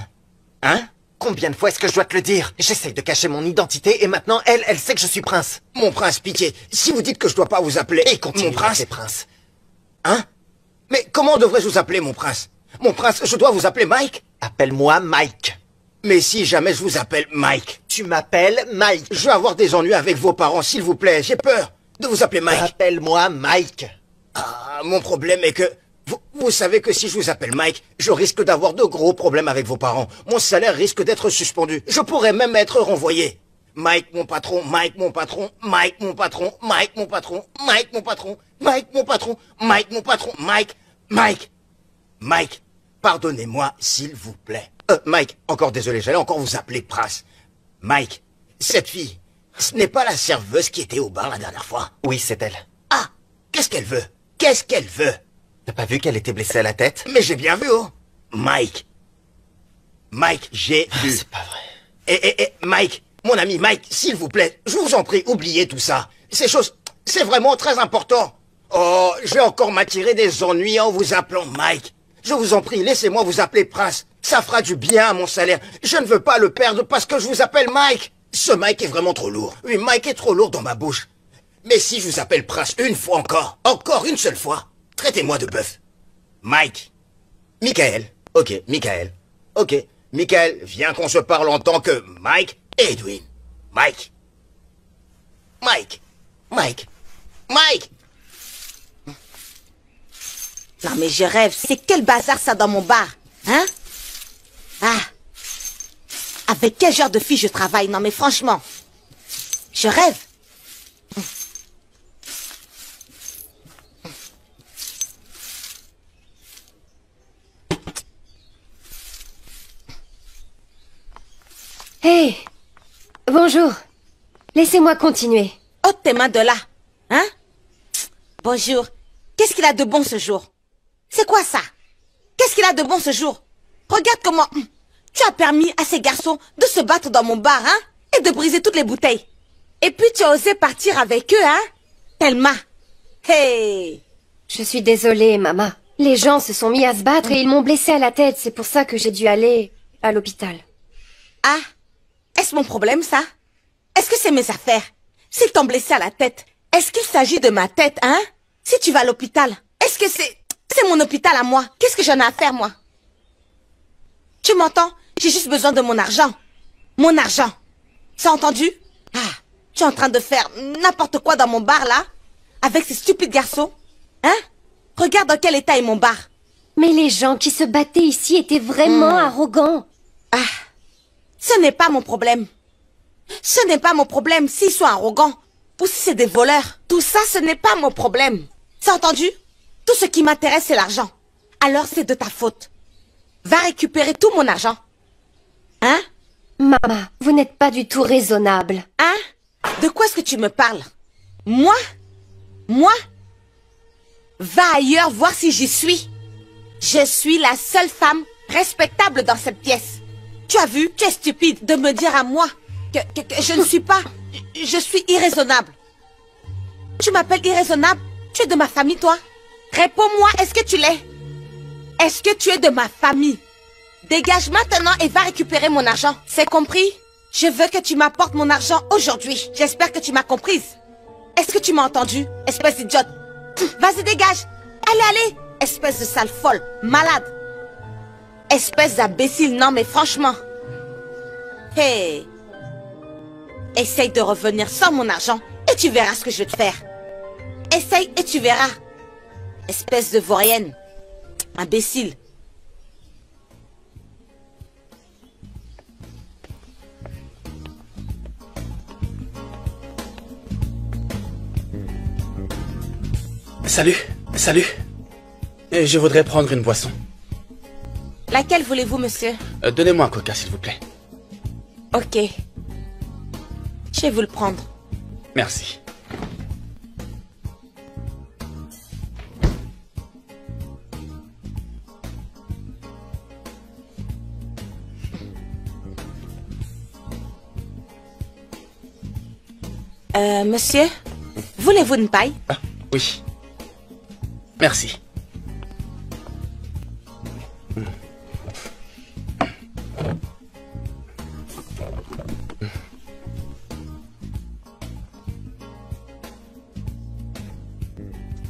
[SPEAKER 8] Hein?
[SPEAKER 3] Combien de fois est-ce que je dois te le dire? J'essaye de cacher mon identité et maintenant elle sait que je suis prince.
[SPEAKER 8] Mon prince, pitié, si vous dites que je dois pas vous appeler...
[SPEAKER 3] Et continue
[SPEAKER 8] mon prince.
[SPEAKER 3] d'appeler prince.
[SPEAKER 8] Hein? Mais comment devrais-je vous appeler, mon prince? Mon prince, je dois vous appeler Mike?
[SPEAKER 3] Appelle-moi Mike.
[SPEAKER 8] Mais si jamais je vous appelle Mike...
[SPEAKER 3] Tu m'appelles Mike.
[SPEAKER 8] Je vais avoir des ennuis avec vos parents, s'il vous plaît. J'ai peur de vous appeler Mike.
[SPEAKER 3] Appelle-moi Mike.
[SPEAKER 8] Ah, mon problème est que... Vous savez que si je vous appelle Mike, je risque d'avoir de gros problèmes avec vos parents. Mon salaire risque d'être suspendu. Je pourrais même être renvoyé. Mike, mon patron, Mike, mon patron, Mike, mon patron, Mike, mon patron, Mike, mon patron, Mike, mon patron, Mike, mon patron, Mike, Mike, Mike, pardonnez-moi, s'il vous plaît. Mike, encore désolé, j'allais encore vous appeler prince. Mike, cette fille, ce n'est pas la serveuse qui était au bar la dernière fois?
[SPEAKER 3] Oui, c'est elle.
[SPEAKER 8] Ah, qu'est-ce qu'elle veut? Qu'est-ce qu'elle veut?
[SPEAKER 3] T'as pas vu qu'elle était blessée à la tête?
[SPEAKER 8] Mais j'ai bien vu, oh. Mike. Mike, j'ai vu.
[SPEAKER 3] C'est pas vrai.
[SPEAKER 8] Mike, mon ami Mike, s'il vous plaît, je vous en prie, oubliez tout ça. Ces choses, c'est vraiment très important. Oh, je vais encore m'attirer des ennuis en vous appelant Mike. Je vous en prie, laissez-moi vous appeler Prince. Ça fera du bien à mon salaire. Je ne veux pas le perdre parce que je vous appelle Mike. Ce Mike est vraiment trop lourd. Oui, Mike est trop lourd dans ma bouche. Mais si je vous appelle Prince une fois encore une seule fois, traitez-moi de bœuf. Mike. Michael. Ok, Michael. Ok, Michael, viens qu'on se parle en tant que Mike et Edwin. Mike. Mike. Mike. Mike.
[SPEAKER 4] Non mais je rêve, c'est quel bazar ça dans mon bar, hein? Ah. Avec quel genre de fille je travaille? Non mais franchement, je rêve.
[SPEAKER 9] Hé! Bonjour. Laissez-moi continuer.
[SPEAKER 4] Ôte tes mains de là, hein? Bonjour. Qu'est-ce qu'il a de bon ce jour? C'est quoi ça? Qu'est-ce qu'il a de bon ce jour? Regarde comment tu as permis à ces garçons de se battre dans mon bar, hein? Et de briser toutes les bouteilles. Et puis tu as osé partir avec eux, hein? Thelma. Hey!
[SPEAKER 9] Je suis désolée, maman. Les gens se sont mis à se battre et ils m'ont blessée à la tête. C'est pour ça que j'ai dû aller à l'hôpital.
[SPEAKER 4] Ah? Est-ce mon problème, ça? Est-ce que c'est mes affaires? S'ils t'ont blessé à la tête, est-ce qu'il s'agit de ma tête, hein? Si tu vas à l'hôpital, est-ce que c'est mon hôpital à moi? Qu'est-ce que j'en ai à faire, moi? Tu m'entends? J'ai juste besoin de mon argent. Mon argent. C'est entendu? Ah, tu es en train de faire n'importe quoi dans mon bar, là? Avec ces stupides garçons? Hein? Regarde dans quel état est mon bar.
[SPEAKER 9] Mais les gens qui se battaient ici étaient vraiment arrogants.
[SPEAKER 4] Ah, ce n'est pas mon problème. Ce n'est pas mon problème s'ils sont arrogants ou si c'est des voleurs. Tout ça, ce n'est pas mon problème. C'est entendu? Tout ce qui m'intéresse, c'est l'argent. Alors c'est de ta faute. Va récupérer tout mon argent. Hein?
[SPEAKER 9] Maman, vous n'êtes pas du tout raisonnable.
[SPEAKER 4] Hein? De quoi est-ce que tu me parles? Moi? Moi? Va ailleurs voir si j'y suis. Je suis la seule femme respectable dans cette pièce. Tu as vu? Tu es stupide de me dire à moi que je ne suis pas... Je suis irraisonnable. Tu m'appelles irraisonnable? Tu es de ma famille, toi? Réponds-moi, est-ce que tu l'es? Est-ce que tu es de ma famille? Dégage maintenant et va récupérer mon argent. C'est compris? Je veux que tu m'apportes mon argent aujourd'hui. J'espère que tu m'as comprise. Est-ce que tu m'as entendu, espèce d'idiote? Vas-y, dégage. Allez, allez. Espèce de sale folle, malade. Espèce d'imbécile, non mais franchement. Hey. Essaye de revenir sans mon argent et tu verras ce que je vais te faire. Essaye et tu verras. Espèce de vaurienne. Imbécile.
[SPEAKER 6] Salut, salut. Je voudrais prendre une boisson.
[SPEAKER 4] Laquelle voulez-vous, monsieur?
[SPEAKER 6] Donnez-moi un coca, s'il vous plaît.
[SPEAKER 4] Ok. Je vais vous le prendre.
[SPEAKER 6] Merci.
[SPEAKER 4] Monsieur, voulez-vous une paille?
[SPEAKER 6] Ah, oui. Merci.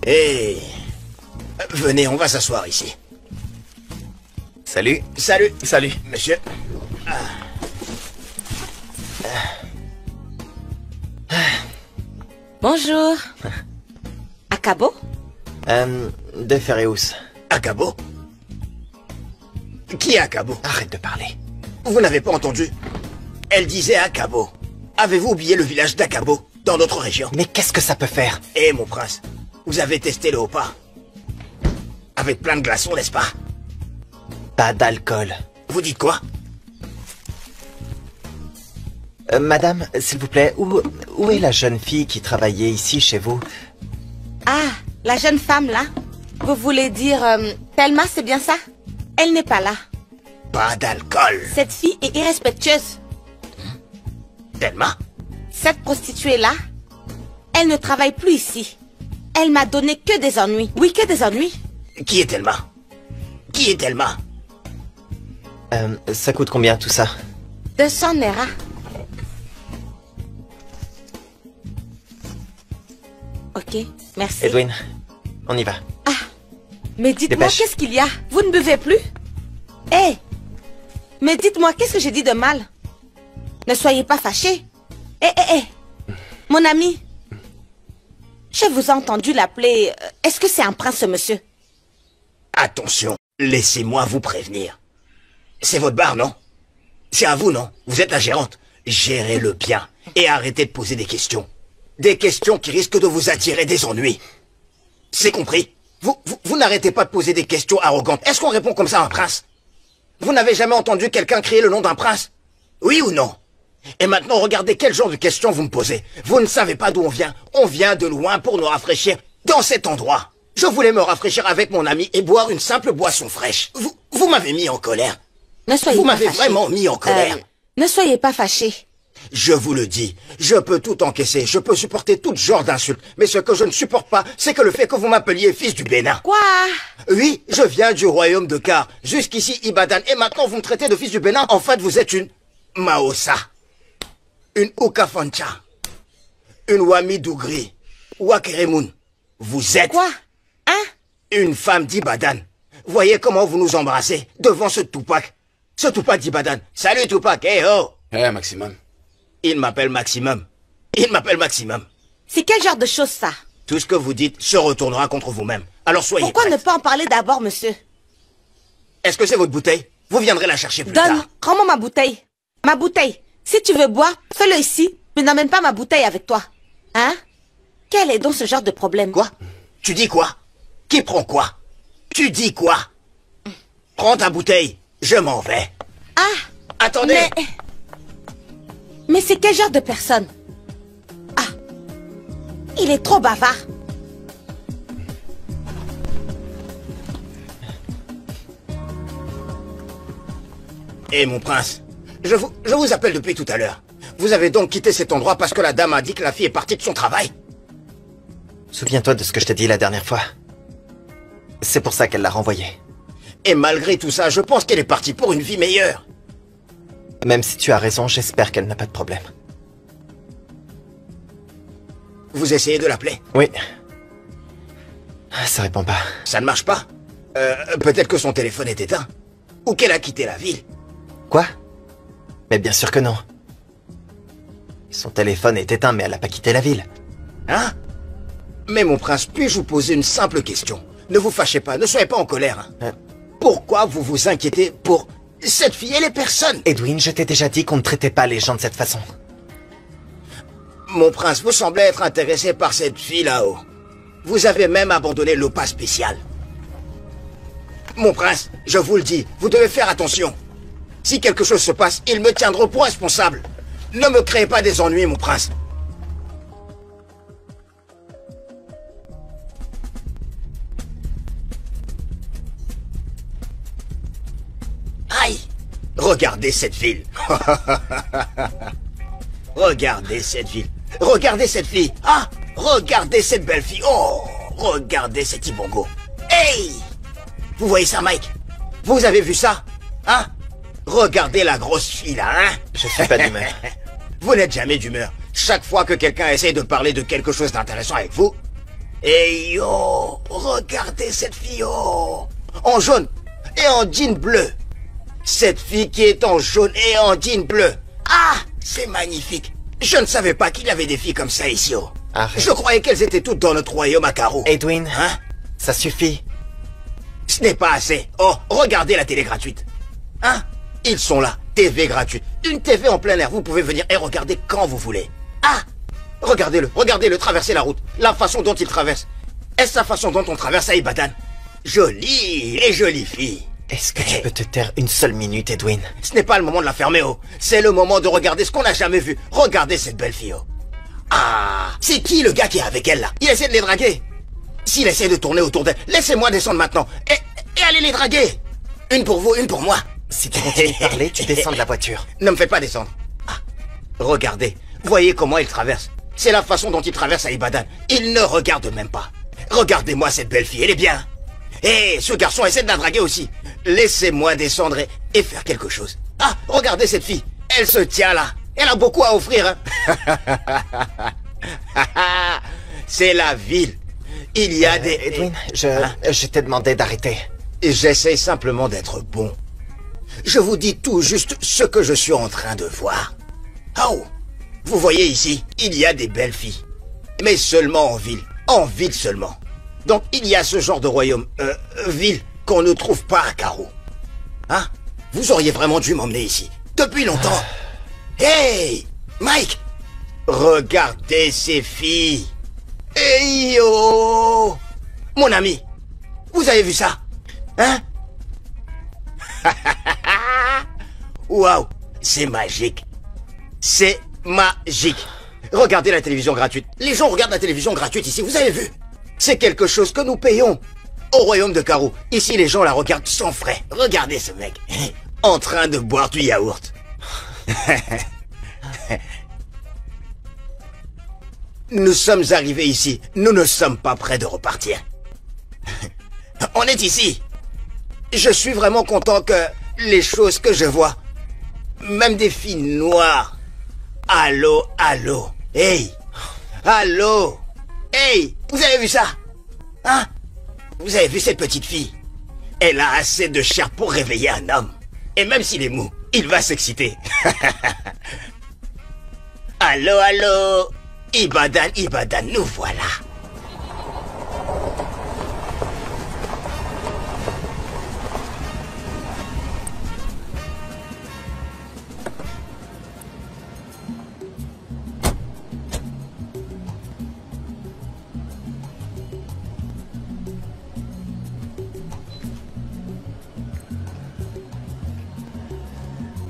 [SPEAKER 8] Hé, venez, on va s'asseoir ici.
[SPEAKER 3] Salut.
[SPEAKER 8] Salut.
[SPEAKER 6] Salut.
[SPEAKER 8] Monsieur.
[SPEAKER 4] Bonjour. Akabo?
[SPEAKER 3] De Ferreus.
[SPEAKER 8] Akabo? Qui est Akabo?
[SPEAKER 3] Arrête de parler.
[SPEAKER 8] Vous n'avez pas entendu? Elle disait Akabo. Avez-vous oublié le village d'Akabo, dans notre région?
[SPEAKER 3] Mais qu'est-ce que ça peut faire?
[SPEAKER 8] Eh, mon prince, vous avez testé le Opa? Avec plein de glaçons, n'est-ce pas?
[SPEAKER 3] Pas d'alcool.
[SPEAKER 8] Vous dites quoi?
[SPEAKER 3] Madame, s'il vous plaît, où est la jeune fille qui travaillait ici chez vous?
[SPEAKER 4] Ah, la jeune femme là? Vous voulez dire Thelma, c'est bien ça? Elle n'est pas là.
[SPEAKER 8] Pas d'alcool.
[SPEAKER 4] Cette fille est irrespectueuse.
[SPEAKER 8] Thelma?
[SPEAKER 4] Cette prostituée là, elle ne travaille plus ici. Elle m'a donné que des ennuis. Oui, que des ennuis.
[SPEAKER 8] Qui est Thelma? Qui est Thelma?
[SPEAKER 3] Ça coûte combien tout ça?
[SPEAKER 4] 200 Naira. Ok, merci.
[SPEAKER 3] Edwin, on y va.
[SPEAKER 4] Ah, mais dites-moi,
[SPEAKER 3] Dépêche.
[SPEAKER 4] qu'est-ce qu'il y a? Vous ne buvez plus? Eh, mais dites-moi, qu'est-ce que j'ai dit de mal? Ne soyez pas fâchés. Mon ami, je vous ai entendu l'appeler... Est-ce que c'est un prince, ce monsieur?
[SPEAKER 8] Attention, laissez-moi vous prévenir. C'est votre bar, non? C'est à vous, non? Vous êtes la gérante. Gérez-le bien et arrêtez de poser des questions. Des questions qui risquent de vous attirer des ennuis. C'est compris? Vous n'arrêtez pas de poser des questions arrogantes. Est-ce qu'on répond comme ça à un prince? Vous n'avez jamais entendu quelqu'un crier le nom d'un prince? Oui ou non? Et maintenant, regardez quel genre de questions vous me posez. Vous ne savez pas d'où on vient. On vient de loin pour nous rafraîchir dans cet endroit. Je voulais me rafraîchir avec mon ami et boire une simple boisson fraîche. Vous m'avez mis en colère.
[SPEAKER 4] Ne soyez
[SPEAKER 8] Vous
[SPEAKER 4] pas
[SPEAKER 8] m'avez
[SPEAKER 4] fâchés.
[SPEAKER 8] vraiment mis en colère.
[SPEAKER 4] Ne soyez pas fâchés.
[SPEAKER 8] Je vous le dis, je peux tout encaisser, je peux supporter tout genre d'insultes, mais ce que je ne supporte pas, c'est que le fait que vous m'appeliez fils du Bénin.
[SPEAKER 4] Quoi?
[SPEAKER 8] Oui, je viens du royaume de Kar, jusqu'ici Ibadan, et maintenant vous me traitez de fils du Bénin. En fait, vous êtes une Maosa, une Okafancha, une Wami Dougri, Wakeremoun. Vous êtes...
[SPEAKER 4] Quoi? Hein?
[SPEAKER 8] Une femme d'Ibadan. Voyez comment vous nous embrassez devant ce Tupac. Ce Tupac d'Ibadan. Salut Tupac, hey oh!
[SPEAKER 6] Eh, Maximum.
[SPEAKER 8] Il m'appelle Maximum. Il m'appelle Maximum.
[SPEAKER 4] C'est quel genre de chose, ça?
[SPEAKER 8] Tout ce que vous dites se retournera contre vous-même. Alors soyez
[SPEAKER 4] Pourquoi
[SPEAKER 8] prête.
[SPEAKER 4] ne pas en parler d'abord, monsieur?
[SPEAKER 8] Est-ce que c'est votre bouteille? Vous viendrez la chercher plus
[SPEAKER 4] Donne,
[SPEAKER 8] tard.
[SPEAKER 4] rends-moi ma bouteille. Ma bouteille. Si tu veux boire, fais-le ici, mais n'emmène pas ma bouteille avec toi. Hein? Quel est donc ce genre de problème?
[SPEAKER 8] Quoi? Tu dis quoi? Qui prend quoi? Tu dis quoi? Prends ta bouteille. Je m'en vais.
[SPEAKER 4] Ah!
[SPEAKER 8] Attendez.
[SPEAKER 4] Mais c'est quel genre de personne? Ah! Il est trop bavard.
[SPEAKER 8] Eh mon prince, je vous appelle depuis tout à l'heure. Vous avez donc quitté cet endroit parce que la dame a dit que la fille est partie de son travail?
[SPEAKER 3] Souviens-toi de ce que je t'ai dit la dernière fois. C'est pour ça qu'elle l'a renvoyée.
[SPEAKER 8] Et malgré tout ça, je pense qu'elle est partie pour une vie meilleure.
[SPEAKER 3] Même si tu as raison, j'espère qu'elle n'a pas de problème.
[SPEAKER 8] Vous essayez de l'appeler?
[SPEAKER 3] Oui. Ça répond pas.
[SPEAKER 8] Ça ne marche pas? Peut-être que son téléphone est éteint. Ou qu'elle a quitté la ville.
[SPEAKER 3] Quoi? Mais bien sûr que non. Son téléphone est éteint, mais elle n'a pas quitté la ville.
[SPEAKER 8] Hein? Mais mon prince, puis-je vous poser une simple question? Ne vous fâchez pas, ne soyez pas en colère. Hein. Pourquoi vous vous inquiétez pour cette fille et les personnes?
[SPEAKER 3] Edwin, je t'ai déjà dit qu'on ne traitait pas les gens de cette façon.
[SPEAKER 8] Mon prince, vous semblez être intéressé par cette fille là-haut. Vous avez même abandonné l'OPA spécial. Mon prince, je vous le dis, vous devez faire attention. Si quelque chose se passe, ils me tiendront pour responsable. Ne me créez pas des ennuis, mon prince. Aïe! Regardez cette ville. Regardez cette ville. Regardez cette fille. Ah! Regardez cette belle fille. Oh! Regardez cet Ibongo. Hey! Vous voyez ça, Mike? Vous avez vu ça? Hein? Regardez la grosse fille, là, hein?
[SPEAKER 3] Je suis pas d'humeur.
[SPEAKER 8] Vous n'êtes jamais d'humeur. Chaque fois que quelqu'un essaye de parler de quelque chose d'intéressant avec vous. Et yo! Regardez cette fille, oh! En jaune et en jean bleu. Cette fille qui est en jaune et en jean bleu. Ah! C'est magnifique. Je ne savais pas qu'il y avait des filles comme ça ici, oh.
[SPEAKER 3] Arrête.
[SPEAKER 8] Je croyais qu'elles étaient toutes dans notre royaume à carreaux.
[SPEAKER 3] Edwin,
[SPEAKER 8] Hein?
[SPEAKER 3] ça suffit.
[SPEAKER 8] Ce n'est pas assez. Oh, regardez la télé gratuite. Hein? Ils sont là. TV gratuite. Une TV en plein air. Vous pouvez venir et regarder quand vous voulez. Ah! Regardez-le traverser la route. La façon dont il traverse. Est-ce la façon dont on traverse à Ibadan? Jolie et jolie fille.
[SPEAKER 3] Est-ce que tu peux te taire une seule minute, Edwin?
[SPEAKER 8] Ce n'est pas le moment de la fermer, oh. C'est le moment de regarder ce qu'on n'a jamais vu. Regardez cette belle fille, oh. Ah! C'est qui le gars qui est avec elle, là? Il essaie de les draguer. S'il essaie de tourner autour d'elle, laissez-moi descendre maintenant. Et allez les draguer. Une pour vous, une pour moi.
[SPEAKER 3] Si tu continues de parler, tu descends de la voiture.
[SPEAKER 8] Ne me faites pas descendre. Ah, regardez. Voyez comment il traverse. C'est la façon dont il traverse à Ibadan. Il ne regarde même pas. Regardez-moi cette belle fille, elle est bien. Hé, ce garçon essaie de la draguer aussi. Laissez-moi descendre et faire quelque chose. Ah, regardez cette fille. Elle se tient là. Elle a beaucoup à offrir, hein. C'est la ville. Il y a des...
[SPEAKER 3] Edwin, je t'ai demandé d'arrêter.
[SPEAKER 8] J'essaie simplement d'être bon. Je vous dis tout juste ce que je suis en train de voir. Oh, vous voyez ici, il y a des belles filles. Mais seulement en ville. En ville seulement. Donc il y a ce genre de royaume, ville, qu'on ne trouve pas à Carreau. Hein? Vous auriez vraiment dû m'emmener ici. Depuis longtemps. Hey, Mike! Regardez ces filles. Hey yo! Mon ami, vous avez vu ça? Hein? Waouh, c'est magique. C'est magique. Regardez la télévision gratuite. Les gens regardent la télévision gratuite ici, vous avez vu? C'est quelque chose que nous payons. Au royaume de Carreau, ici les gens la regardent sans frais. Regardez ce mec, en train de boire du yaourt. Nous sommes arrivés ici, nous ne sommes pas prêts de repartir. On est ici. Je suis vraiment content que les choses que je vois, même des filles noires. Allô, allô, hey, allô, hey, vous avez vu ça? Hein? Vous avez vu cette petite fille? Elle a assez de chair pour réveiller un homme. Et même s'il est mou, il va s'exciter. Allô, allô, Ibadan, Ibadan, nous voilà.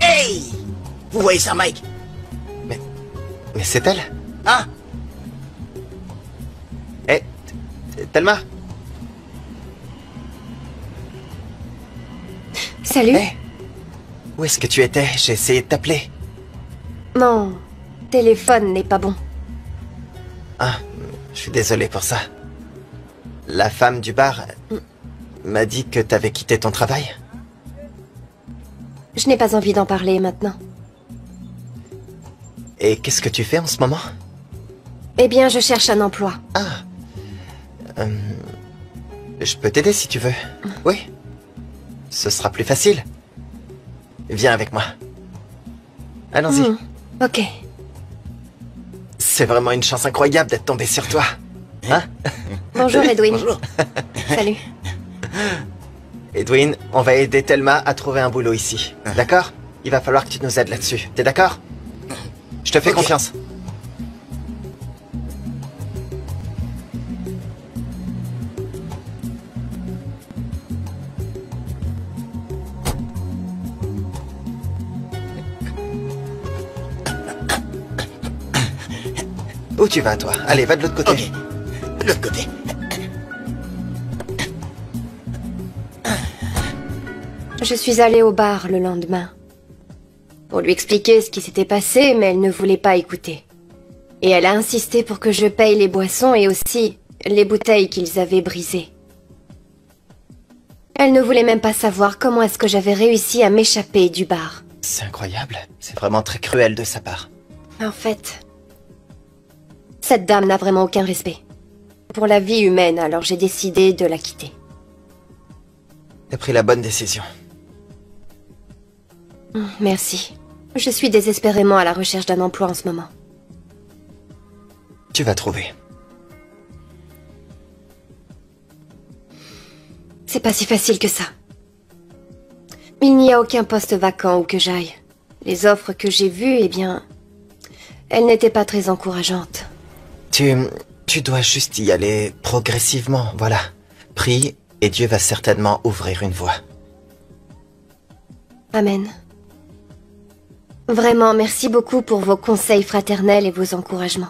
[SPEAKER 8] Hey! Vous voyez ça, Mike?
[SPEAKER 3] Mais c'est elle?
[SPEAKER 8] Hein?
[SPEAKER 3] Eh, Thelma?
[SPEAKER 9] Salut.
[SPEAKER 3] Eh, Où est-ce que tu étais? J'ai essayé de t'appeler.
[SPEAKER 9] Mon téléphone n'est pas bon.
[SPEAKER 3] Ah, je suis désolé pour ça. La femme du bar m'a dit que t'avais quitté ton travail.
[SPEAKER 9] Je n'ai pas envie d'en parler maintenant.
[SPEAKER 3] Et qu'est-ce que tu fais en ce moment?
[SPEAKER 9] Eh bien, je cherche un emploi.
[SPEAKER 3] Je peux t'aider si tu veux. Oui. Ce sera plus facile. Viens avec moi. Allons-y.
[SPEAKER 9] Ok.
[SPEAKER 3] C'est vraiment une chance incroyable d'être tombé sur toi. Hein?
[SPEAKER 9] Bonjour, Edwin.
[SPEAKER 8] Bonjour.
[SPEAKER 9] Salut.
[SPEAKER 3] Edwin, on va aider Thelma à trouver un boulot ici. D'accord? Il va falloir que tu nous aides là-dessus. T'es d'accord? Je te fais
[SPEAKER 8] Ok.
[SPEAKER 3] confiance. Où tu vas, toi? Allez, va de l'autre côté.
[SPEAKER 8] Ok. De l'autre côté.
[SPEAKER 9] Je suis allée au bar le lendemain pour lui expliquer ce qui s'était passé, mais elle ne voulait pas écouter. Et elle a insisté pour que je paye les boissons et aussi les bouteilles qu'ils avaient brisées. Elle ne voulait même pas savoir comment est-ce que j'avais réussi à m'échapper du bar.
[SPEAKER 3] C'est incroyable. C'est vraiment très cruel de sa part.
[SPEAKER 9] En fait, cette dame n'a vraiment aucun respect pour la vie humaine, alors j'ai décidé de la quitter.
[SPEAKER 3] T'as pris la bonne décision.
[SPEAKER 9] Merci. Je suis désespérément à la recherche d'un emploi en ce moment.
[SPEAKER 3] Tu vas trouver.
[SPEAKER 9] C'est pas si facile que ça. Il n'y a aucun poste vacant où que j'aille. Les offres que j'ai vues, eh bien, elles n'étaient pas très encourageantes.
[SPEAKER 3] Tu dois juste y aller progressivement, voilà. Prie, et Dieu va certainement ouvrir une voie.
[SPEAKER 9] Amen. Vraiment, merci beaucoup pour vos conseils fraternels et vos encouragements.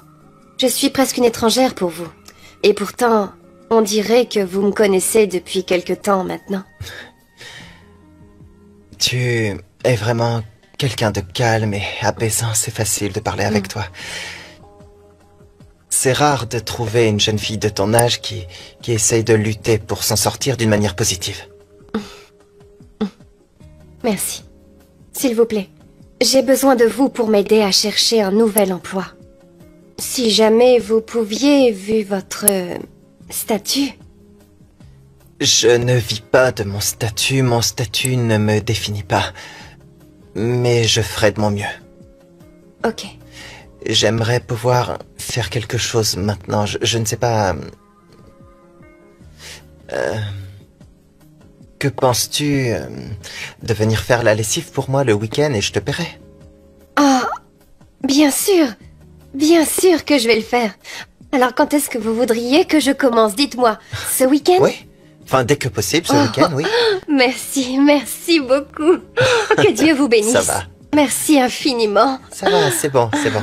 [SPEAKER 9] Je suis presque une étrangère pour vous. Et pourtant, on dirait que vous me connaissez depuis quelque temps maintenant.
[SPEAKER 3] Tu es vraiment quelqu'un de calme et apaisant, c'est facile de parler avec toi. C'est rare de trouver une jeune fille de ton âge qui essaye de lutter pour s'en sortir d'une manière positive.
[SPEAKER 9] Merci. S'il vous plaît, j'ai besoin de vous pour m'aider à chercher un nouvel emploi. Si jamais vous pouviez, vu votre statut...
[SPEAKER 3] Je ne vis pas de mon statut ne me définit pas. Mais je ferai de mon mieux.
[SPEAKER 9] Ok.
[SPEAKER 3] J'aimerais pouvoir faire quelque chose maintenant. Je ne sais pas... Que penses-tu de venir faire la lessive pour moi le week-end et je te paierai?
[SPEAKER 9] Ah, bien sûr. Bien sûr que je vais le faire. Alors quand est-ce que vous voudriez que je commence? Dites-moi. Ce week-end?
[SPEAKER 3] Oui. Enfin, dès que possible, ce week-end, oui.
[SPEAKER 9] Merci, merci beaucoup. Que Dieu vous bénisse.
[SPEAKER 3] Ça va.
[SPEAKER 9] Merci infiniment.
[SPEAKER 3] Ça va, c'est bon, c'est bon.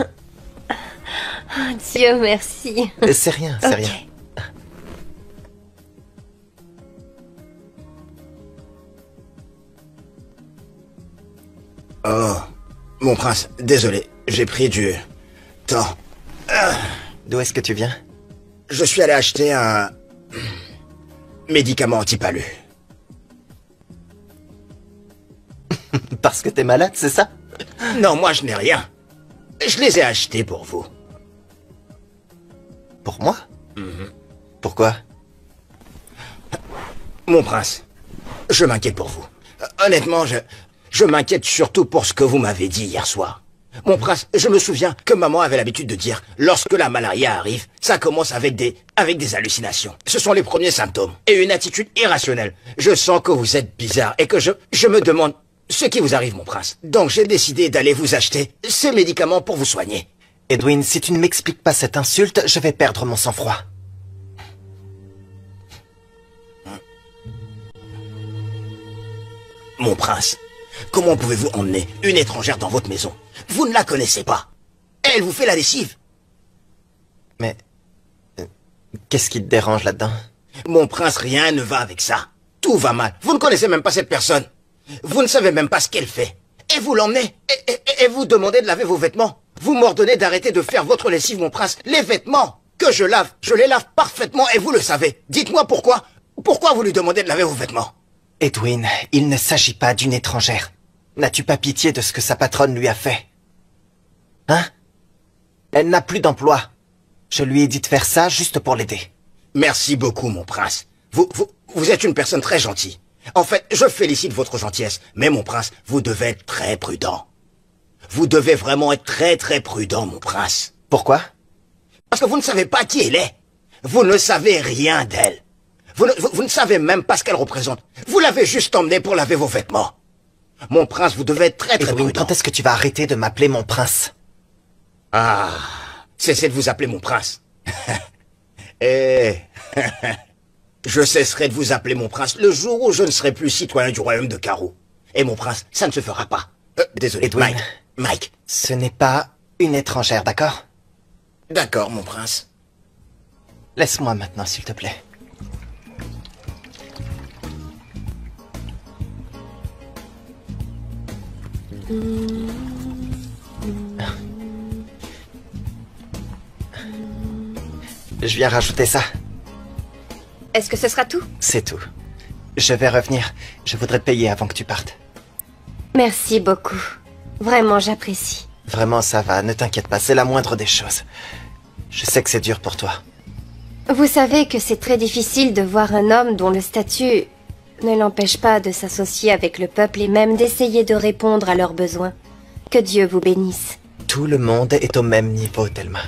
[SPEAKER 9] Dieu merci.
[SPEAKER 3] C'est rien, c'est rien.
[SPEAKER 8] Oh, mon prince, désolé, j'ai pris du temps.
[SPEAKER 3] D'où est-ce que tu viens?
[SPEAKER 8] Je suis allé acheter un médicament anti-palu.
[SPEAKER 3] Parce que t'es malade, c'est ça?
[SPEAKER 8] Non, moi je n'ai rien. Je les ai achetés pour vous.
[SPEAKER 3] Pour moi? Pourquoi?
[SPEAKER 8] Mon prince, je m'inquiète pour vous. Honnêtement, je m'inquiète surtout pour ce que vous m'avez dit hier soir. Mon prince, je me souviens que maman avait l'habitude de dire, lorsque la malaria arrive, ça commence avec des hallucinations. Ce sont les premiers symptômes. Et une attitude irrationnelle. Je sens que vous êtes bizarre et que je me demande ce qui vous arrive, mon prince. Donc j'ai décidé d'aller vous acheter ces médicaments pour vous soigner.
[SPEAKER 3] Edwin, si tu ne m'expliques pas cette insulte, je vais perdre mon sang-froid.
[SPEAKER 8] Mon prince, comment pouvez-vous emmener une étrangère dans votre maison? Vous ne la connaissez pas. Elle vous fait la lessive.
[SPEAKER 3] Mais... qu'est-ce qui te dérange là-dedans?
[SPEAKER 8] Mon prince, rien ne va avec ça. Tout va mal. Vous ne connaissez même pas cette personne. Vous ne savez même pas ce qu'elle fait. vous l'emmenez et vous demandez de laver vos vêtements. Vous m'ordonnez d'arrêter de faire votre lessive, mon prince. Les vêtements que je lave, je les lave parfaitement et vous le savez. Dites-moi pourquoi. Pourquoi vous lui demandez de laver vos vêtements?
[SPEAKER 3] Edwin, il ne s'agit pas d'une étrangère. N'as-tu pas pitié de ce que sa patronne lui a fait? Hein? Elle n'a plus d'emploi. Je lui ai dit de faire ça juste pour l'aider.
[SPEAKER 8] Merci beaucoup, mon prince. Vous êtes une personne très gentille. En fait, je félicite votre gentillesse. Mais mon prince, vous devez être très prudent. Vous devez vraiment être très très prudent, mon prince.
[SPEAKER 3] Pourquoi?
[SPEAKER 8] Parce que vous ne savez pas qui elle est. Vous ne savez rien d'elle. Vous ne savez même pas ce qu'elle représente. Vous l'avez juste emmenée pour laver vos vêtements. Mon prince, vous devez être très très
[SPEAKER 3] Edwin,
[SPEAKER 8] prudent.
[SPEAKER 3] quand est-ce que tu vas arrêter de m'appeler mon prince?
[SPEAKER 8] Ah, cessez de vous appeler mon prince. Eh, je cesserai de vous appeler mon prince le jour où je ne serai plus citoyen du royaume de Karoo. Et mon prince, ça ne se fera pas. Désolé,
[SPEAKER 3] Edwin,
[SPEAKER 8] Mike.
[SPEAKER 3] Ce n'est pas une étrangère, d'accord?
[SPEAKER 8] D'accord, mon prince.
[SPEAKER 3] Laisse-moi maintenant, s'il te plaît. Je viens rajouter ça.
[SPEAKER 2] Est-ce que ce sera tout?
[SPEAKER 3] C'est tout. Je vais revenir. Je voudrais te payer avant que tu partes.
[SPEAKER 9] Merci beaucoup. Vraiment, j'apprécie.
[SPEAKER 3] Vraiment, ça va. Ne t'inquiète pas. C'est la moindre des choses. Je sais que c'est dur pour toi.
[SPEAKER 9] Vous savez que c'est très difficile de voir un homme dont le statut ne l'empêche pas de s'associer avec le peuple et même d'essayer de répondre à leurs besoins. Que Dieu vous bénisse.
[SPEAKER 3] Tout le monde est au même niveau, Thelma.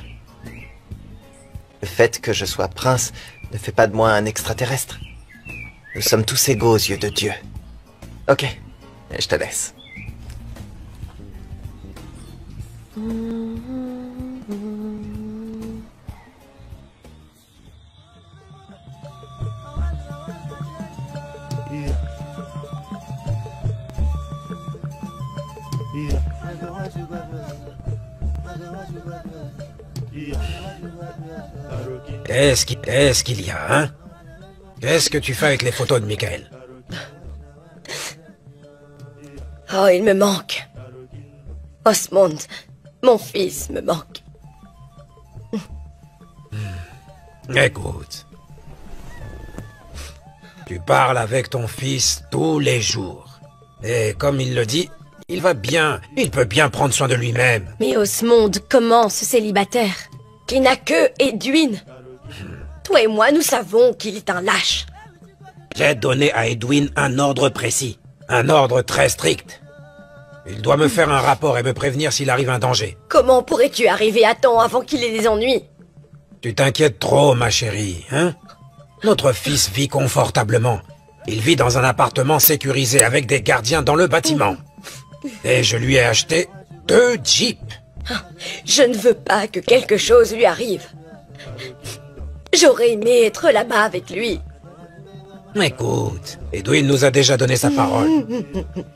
[SPEAKER 3] Le fait que je sois prince ne fait pas de moi un extraterrestre. Nous sommes tous égaux aux yeux de Dieu. Ok, je te laisse.
[SPEAKER 7] Qu'est-ce qu'il y a, hein? Qu'est-ce que tu fais avec les photos de Michael?
[SPEAKER 2] Oh, il me manque. Osmond, mon fils me manque.
[SPEAKER 7] Écoute. Tu parles avec ton fils tous les jours. Et comme il le dit, il va bien. Il peut bien prendre soin de lui-même.
[SPEAKER 2] Mais Osmond, comment ce célibataire, qui n'a que Edwin? Toi et moi, nous savons qu'il est un lâche.
[SPEAKER 7] J'ai donné à Edwin un ordre précis. Un ordre très strict. Il doit me faire un rapport et me prévenir s'il arrive un danger.
[SPEAKER 2] Comment pourrais-tu arriver à temps avant qu'il ait des ennuis?
[SPEAKER 7] Tu t'inquiètes trop, ma chérie, hein? Notre fils vit confortablement. Il vit dans un appartement sécurisé avec des gardiens dans le bâtiment. Et je lui ai acheté 2 jeeps.
[SPEAKER 2] Je ne veux pas que quelque chose lui arrive. J'aurais aimé être là-bas avec lui.
[SPEAKER 7] Écoute, Edwin nous a déjà donné sa parole.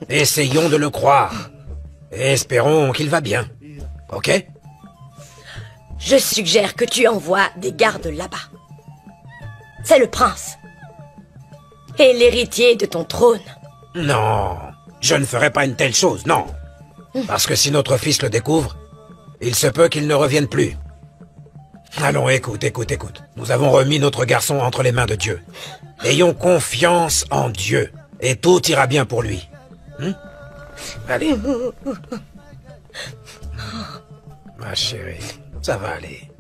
[SPEAKER 7] Essayons de le croire. Et espérons qu'il va bien. Ok?
[SPEAKER 2] Je suggère que tu envoies des gardes là-bas. C'est le prince. Et l'héritier de ton trône.
[SPEAKER 7] Non, je ne ferai pas une telle chose, non. Parce que si notre fils le découvre, il se peut qu'il ne revienne plus. Allons, écoute. Nous avons remis notre garçon entre les mains de Dieu. Ayons confiance en Dieu, et tout ira bien pour lui. Allez. Ma chérie, ça va aller.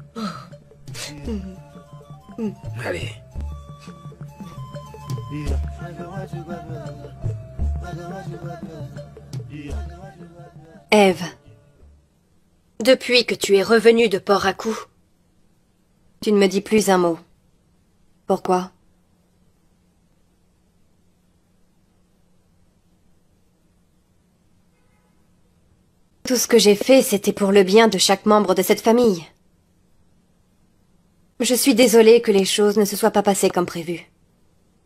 [SPEAKER 7] Allez.
[SPEAKER 9] Eve,
[SPEAKER 2] Depuis que tu es revenue de Port-à-Coup,
[SPEAKER 9] tu ne me dis plus un mot. Pourquoi? Tout ce que j'ai fait, c'était pour le bien de chaque membre de cette famille. Je suis désolée que les choses ne se soient pas passées comme prévu.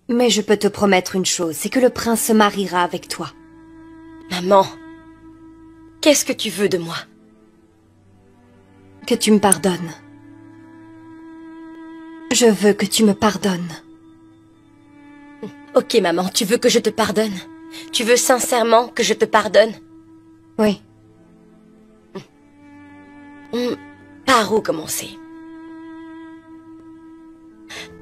[SPEAKER 9] Mais je peux te promettre une chose, c'est que le prince se mariera avec toi.
[SPEAKER 2] maman, qu'est-ce que tu veux de moi?
[SPEAKER 9] Que tu me pardonnes. Je veux que tu me pardonnes.
[SPEAKER 2] Ok, maman, tu veux que je te pardonne? Tu veux sincèrement que je te pardonne?
[SPEAKER 9] Oui.
[SPEAKER 2] Par où commencer?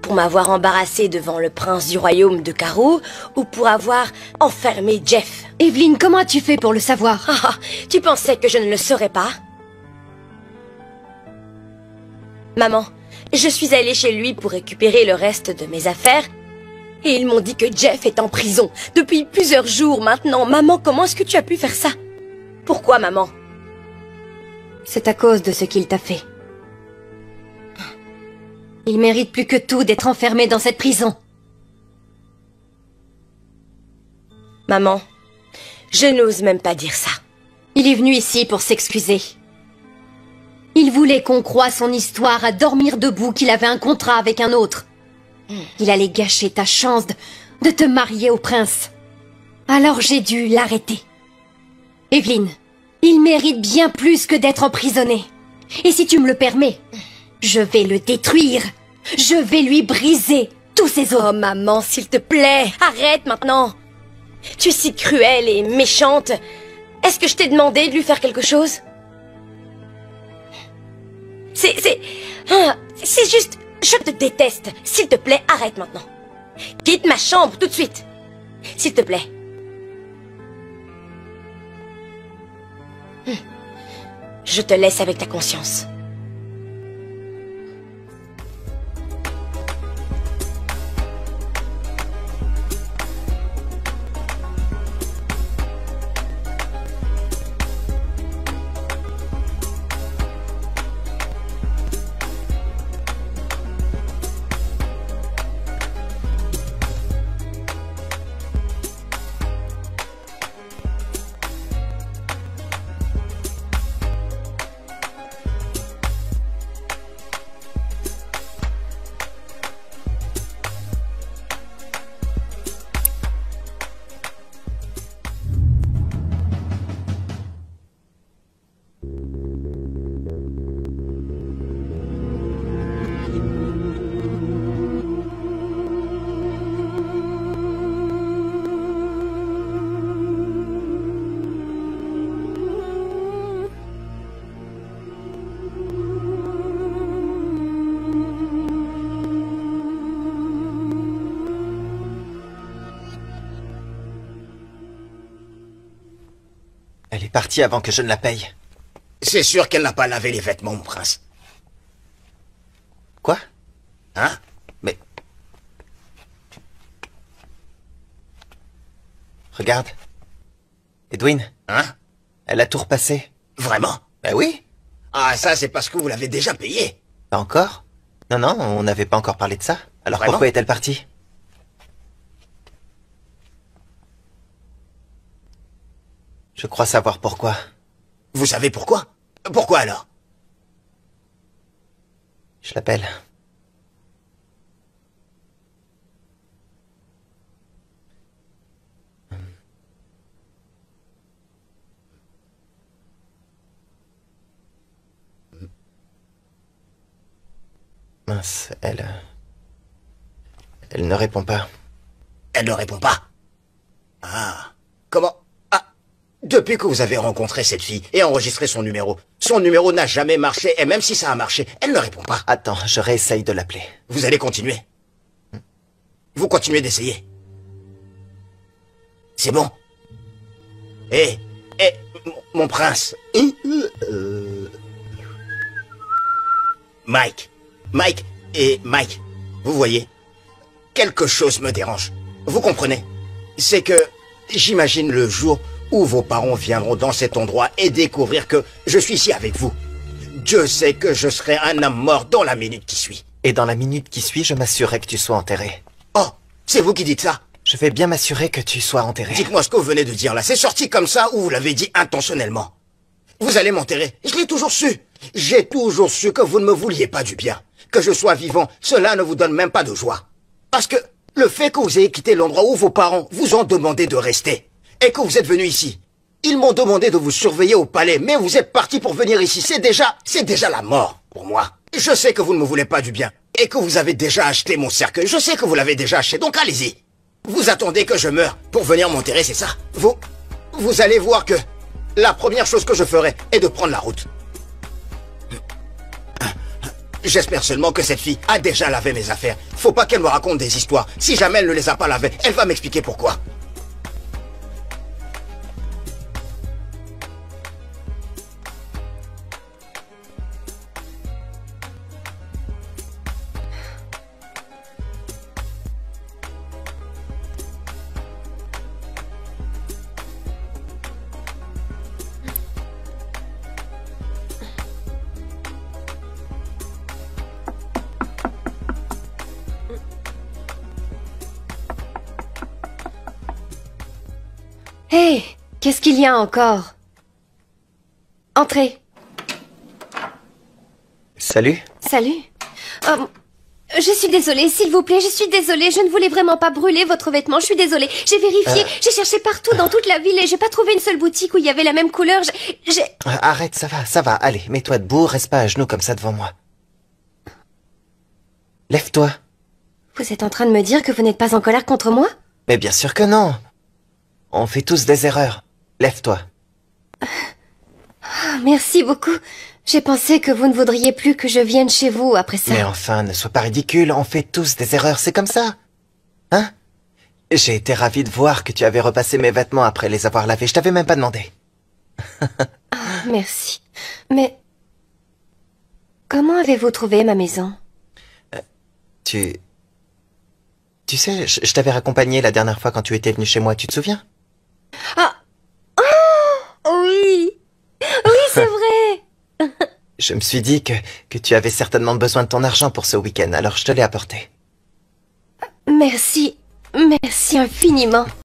[SPEAKER 2] Pour m'avoir embarrassé devant le prince du royaume de Karoo, ou pour avoir enfermé Jeff?
[SPEAKER 9] Evelyn, comment as-tu fait pour le savoir?
[SPEAKER 2] Ah, tu pensais que je ne le saurais pas? Maman, je suis allée chez lui pour récupérer le reste de mes affaires, et ils m'ont dit que Jeff est en prison depuis plusieurs jours maintenant. Maman, comment est-ce que tu as pu faire ça? Pourquoi, maman?
[SPEAKER 9] C'est à cause de ce qu'il t'a fait. Il mérite plus que tout d'être enfermé dans cette prison.
[SPEAKER 2] Maman, je n'ose même pas dire ça.
[SPEAKER 9] Il est venu ici pour s'excuser. Il voulait qu'on croie son histoire à dormir debout qu'il avait un contrat avec un autre. Il allait gâcher ta chance de te marier au prince. Alors j'ai dû l'arrêter. Evelyn, il mérite bien plus que d'être emprisonné. Et si tu me le permets, je vais le détruire. Je vais lui briser tous ses os.
[SPEAKER 2] Oh maman, s'il te plaît, arrête maintenant. Tu es si cruelle et méchante. Est-ce que je t'ai demandé de lui faire quelque chose? C'est juste... Je te déteste. S'il te plaît, arrête maintenant. Quitte ma chambre tout de suite. S'il te plaît. Je te laisse avec ta conscience.
[SPEAKER 3] Elle est partie avant que je ne la paye.
[SPEAKER 8] C'est sûr qu'elle n'a pas lavé les vêtements, mon prince.
[SPEAKER 3] Quoi?
[SPEAKER 8] Hein?
[SPEAKER 3] Mais... Regarde. Edwin.
[SPEAKER 8] Hein?
[SPEAKER 3] Elle a tout repassé.
[SPEAKER 8] Vraiment?
[SPEAKER 3] Ben oui.
[SPEAKER 8] Ah, ça, c'est parce que vous l'avez déjà payé.
[SPEAKER 3] Pas encore? Non, non, on n'avait pas encore parlé de ça. Alors
[SPEAKER 8] Vraiment?
[SPEAKER 3] pourquoi est-elle partie? Je crois savoir pourquoi.
[SPEAKER 8] Vous savez pourquoi? Pourquoi alors?
[SPEAKER 3] Je l'appelle. Mince, elle ne répond pas.
[SPEAKER 8] Elle ne répond pas. Ah. Comment? Ah. Depuis que vous avez rencontré cette fille et enregistré son numéro n'a jamais marché, et même si ça a marché, elle ne répond pas.
[SPEAKER 3] Attends, je réessaye de l'appeler.
[SPEAKER 8] Vous allez continuer. Vous continuez d'essayer. C'est bon. Mon prince. Mike, vous voyez, quelque chose me dérange. Vous comprenez? C'est que j'imagine le jour où vos parents viendront dans cet endroit et découvrir que je suis ici avec vous. Dieu sait que je serai un homme mort dans la minute qui suit.
[SPEAKER 3] Et dans la minute qui suit, je m'assurerai que tu sois enterré.
[SPEAKER 8] Oh, c'est vous qui dites ça?
[SPEAKER 3] Je vais bien m'assurer que tu sois enterré.
[SPEAKER 8] Dites-moi ce que vous venez de dire là. C'est sorti comme ça ou vous l'avez dit intentionnellement? Vous allez m'enterrer. Je l'ai toujours su. J'ai toujours su que vous ne me vouliez pas du bien. Que je sois vivant, cela ne vous donne même pas de joie. Parce que le fait que vous ayez quitté l'endroit où vos parents vous ont demandé de rester, et que vous êtes venu ici, ils m'ont demandé de vous surveiller au palais, mais vous êtes parti pour venir ici. C'est déjà la mort pour moi. Je sais que vous ne me voulez pas du bien, et que vous avez déjà acheté mon cercueil. Je sais que vous l'avez déjà acheté, donc allez-y. Vous attendez que je meure pour venir m'enterrer, c'est ça? Vous allez voir que la première chose que je ferai est de prendre la route. J'espère seulement que cette fille a déjà lavé mes affaires. Faut pas qu'elle me raconte des histoires. Si jamais elle ne les a pas lavées, elle va m'expliquer pourquoi.
[SPEAKER 9] Hé, qu'est-ce qu'il y a encore? Entrez.
[SPEAKER 3] Salut.
[SPEAKER 9] Salut. Je suis désolée, s'il vous plaît, je suis désolée. Je ne voulais vraiment pas brûler votre vêtement, je suis désolée. J'ai vérifié, j'ai cherché partout dans toute la ville et j'ai pas trouvé une seule boutique où il y avait la même couleur.
[SPEAKER 3] Arrête, ça va. Allez, mets-toi debout, reste pas à genoux comme ça devant moi. Lève-toi.
[SPEAKER 9] Vous êtes en train de me dire que vous n'êtes pas en colère contre moi?
[SPEAKER 3] Mais bien sûr que non. On fait tous des erreurs. Lève-toi.
[SPEAKER 9] Merci beaucoup. J'ai pensé que vous ne voudriez plus que je vienne chez vous après ça.
[SPEAKER 3] Mais enfin, ne sois pas ridicule, on fait tous des erreurs, c'est comme ça. Hein? J'ai été ravi de voir que tu avais repassé mes vêtements après les avoir lavés, je t'avais même pas demandé.
[SPEAKER 9] Merci. Mais... comment avez-vous trouvé ma maison?
[SPEAKER 3] Tu sais, je t'avais raccompagné la dernière fois quand tu étais venu chez moi, tu te souviens?
[SPEAKER 9] Ah! Oh! Oui! Oui, c'est vrai!
[SPEAKER 3] Je me suis dit que tu avais certainement besoin de ton argent pour ce week-end, alors je te l'ai apporté.
[SPEAKER 9] Merci. Merci infiniment.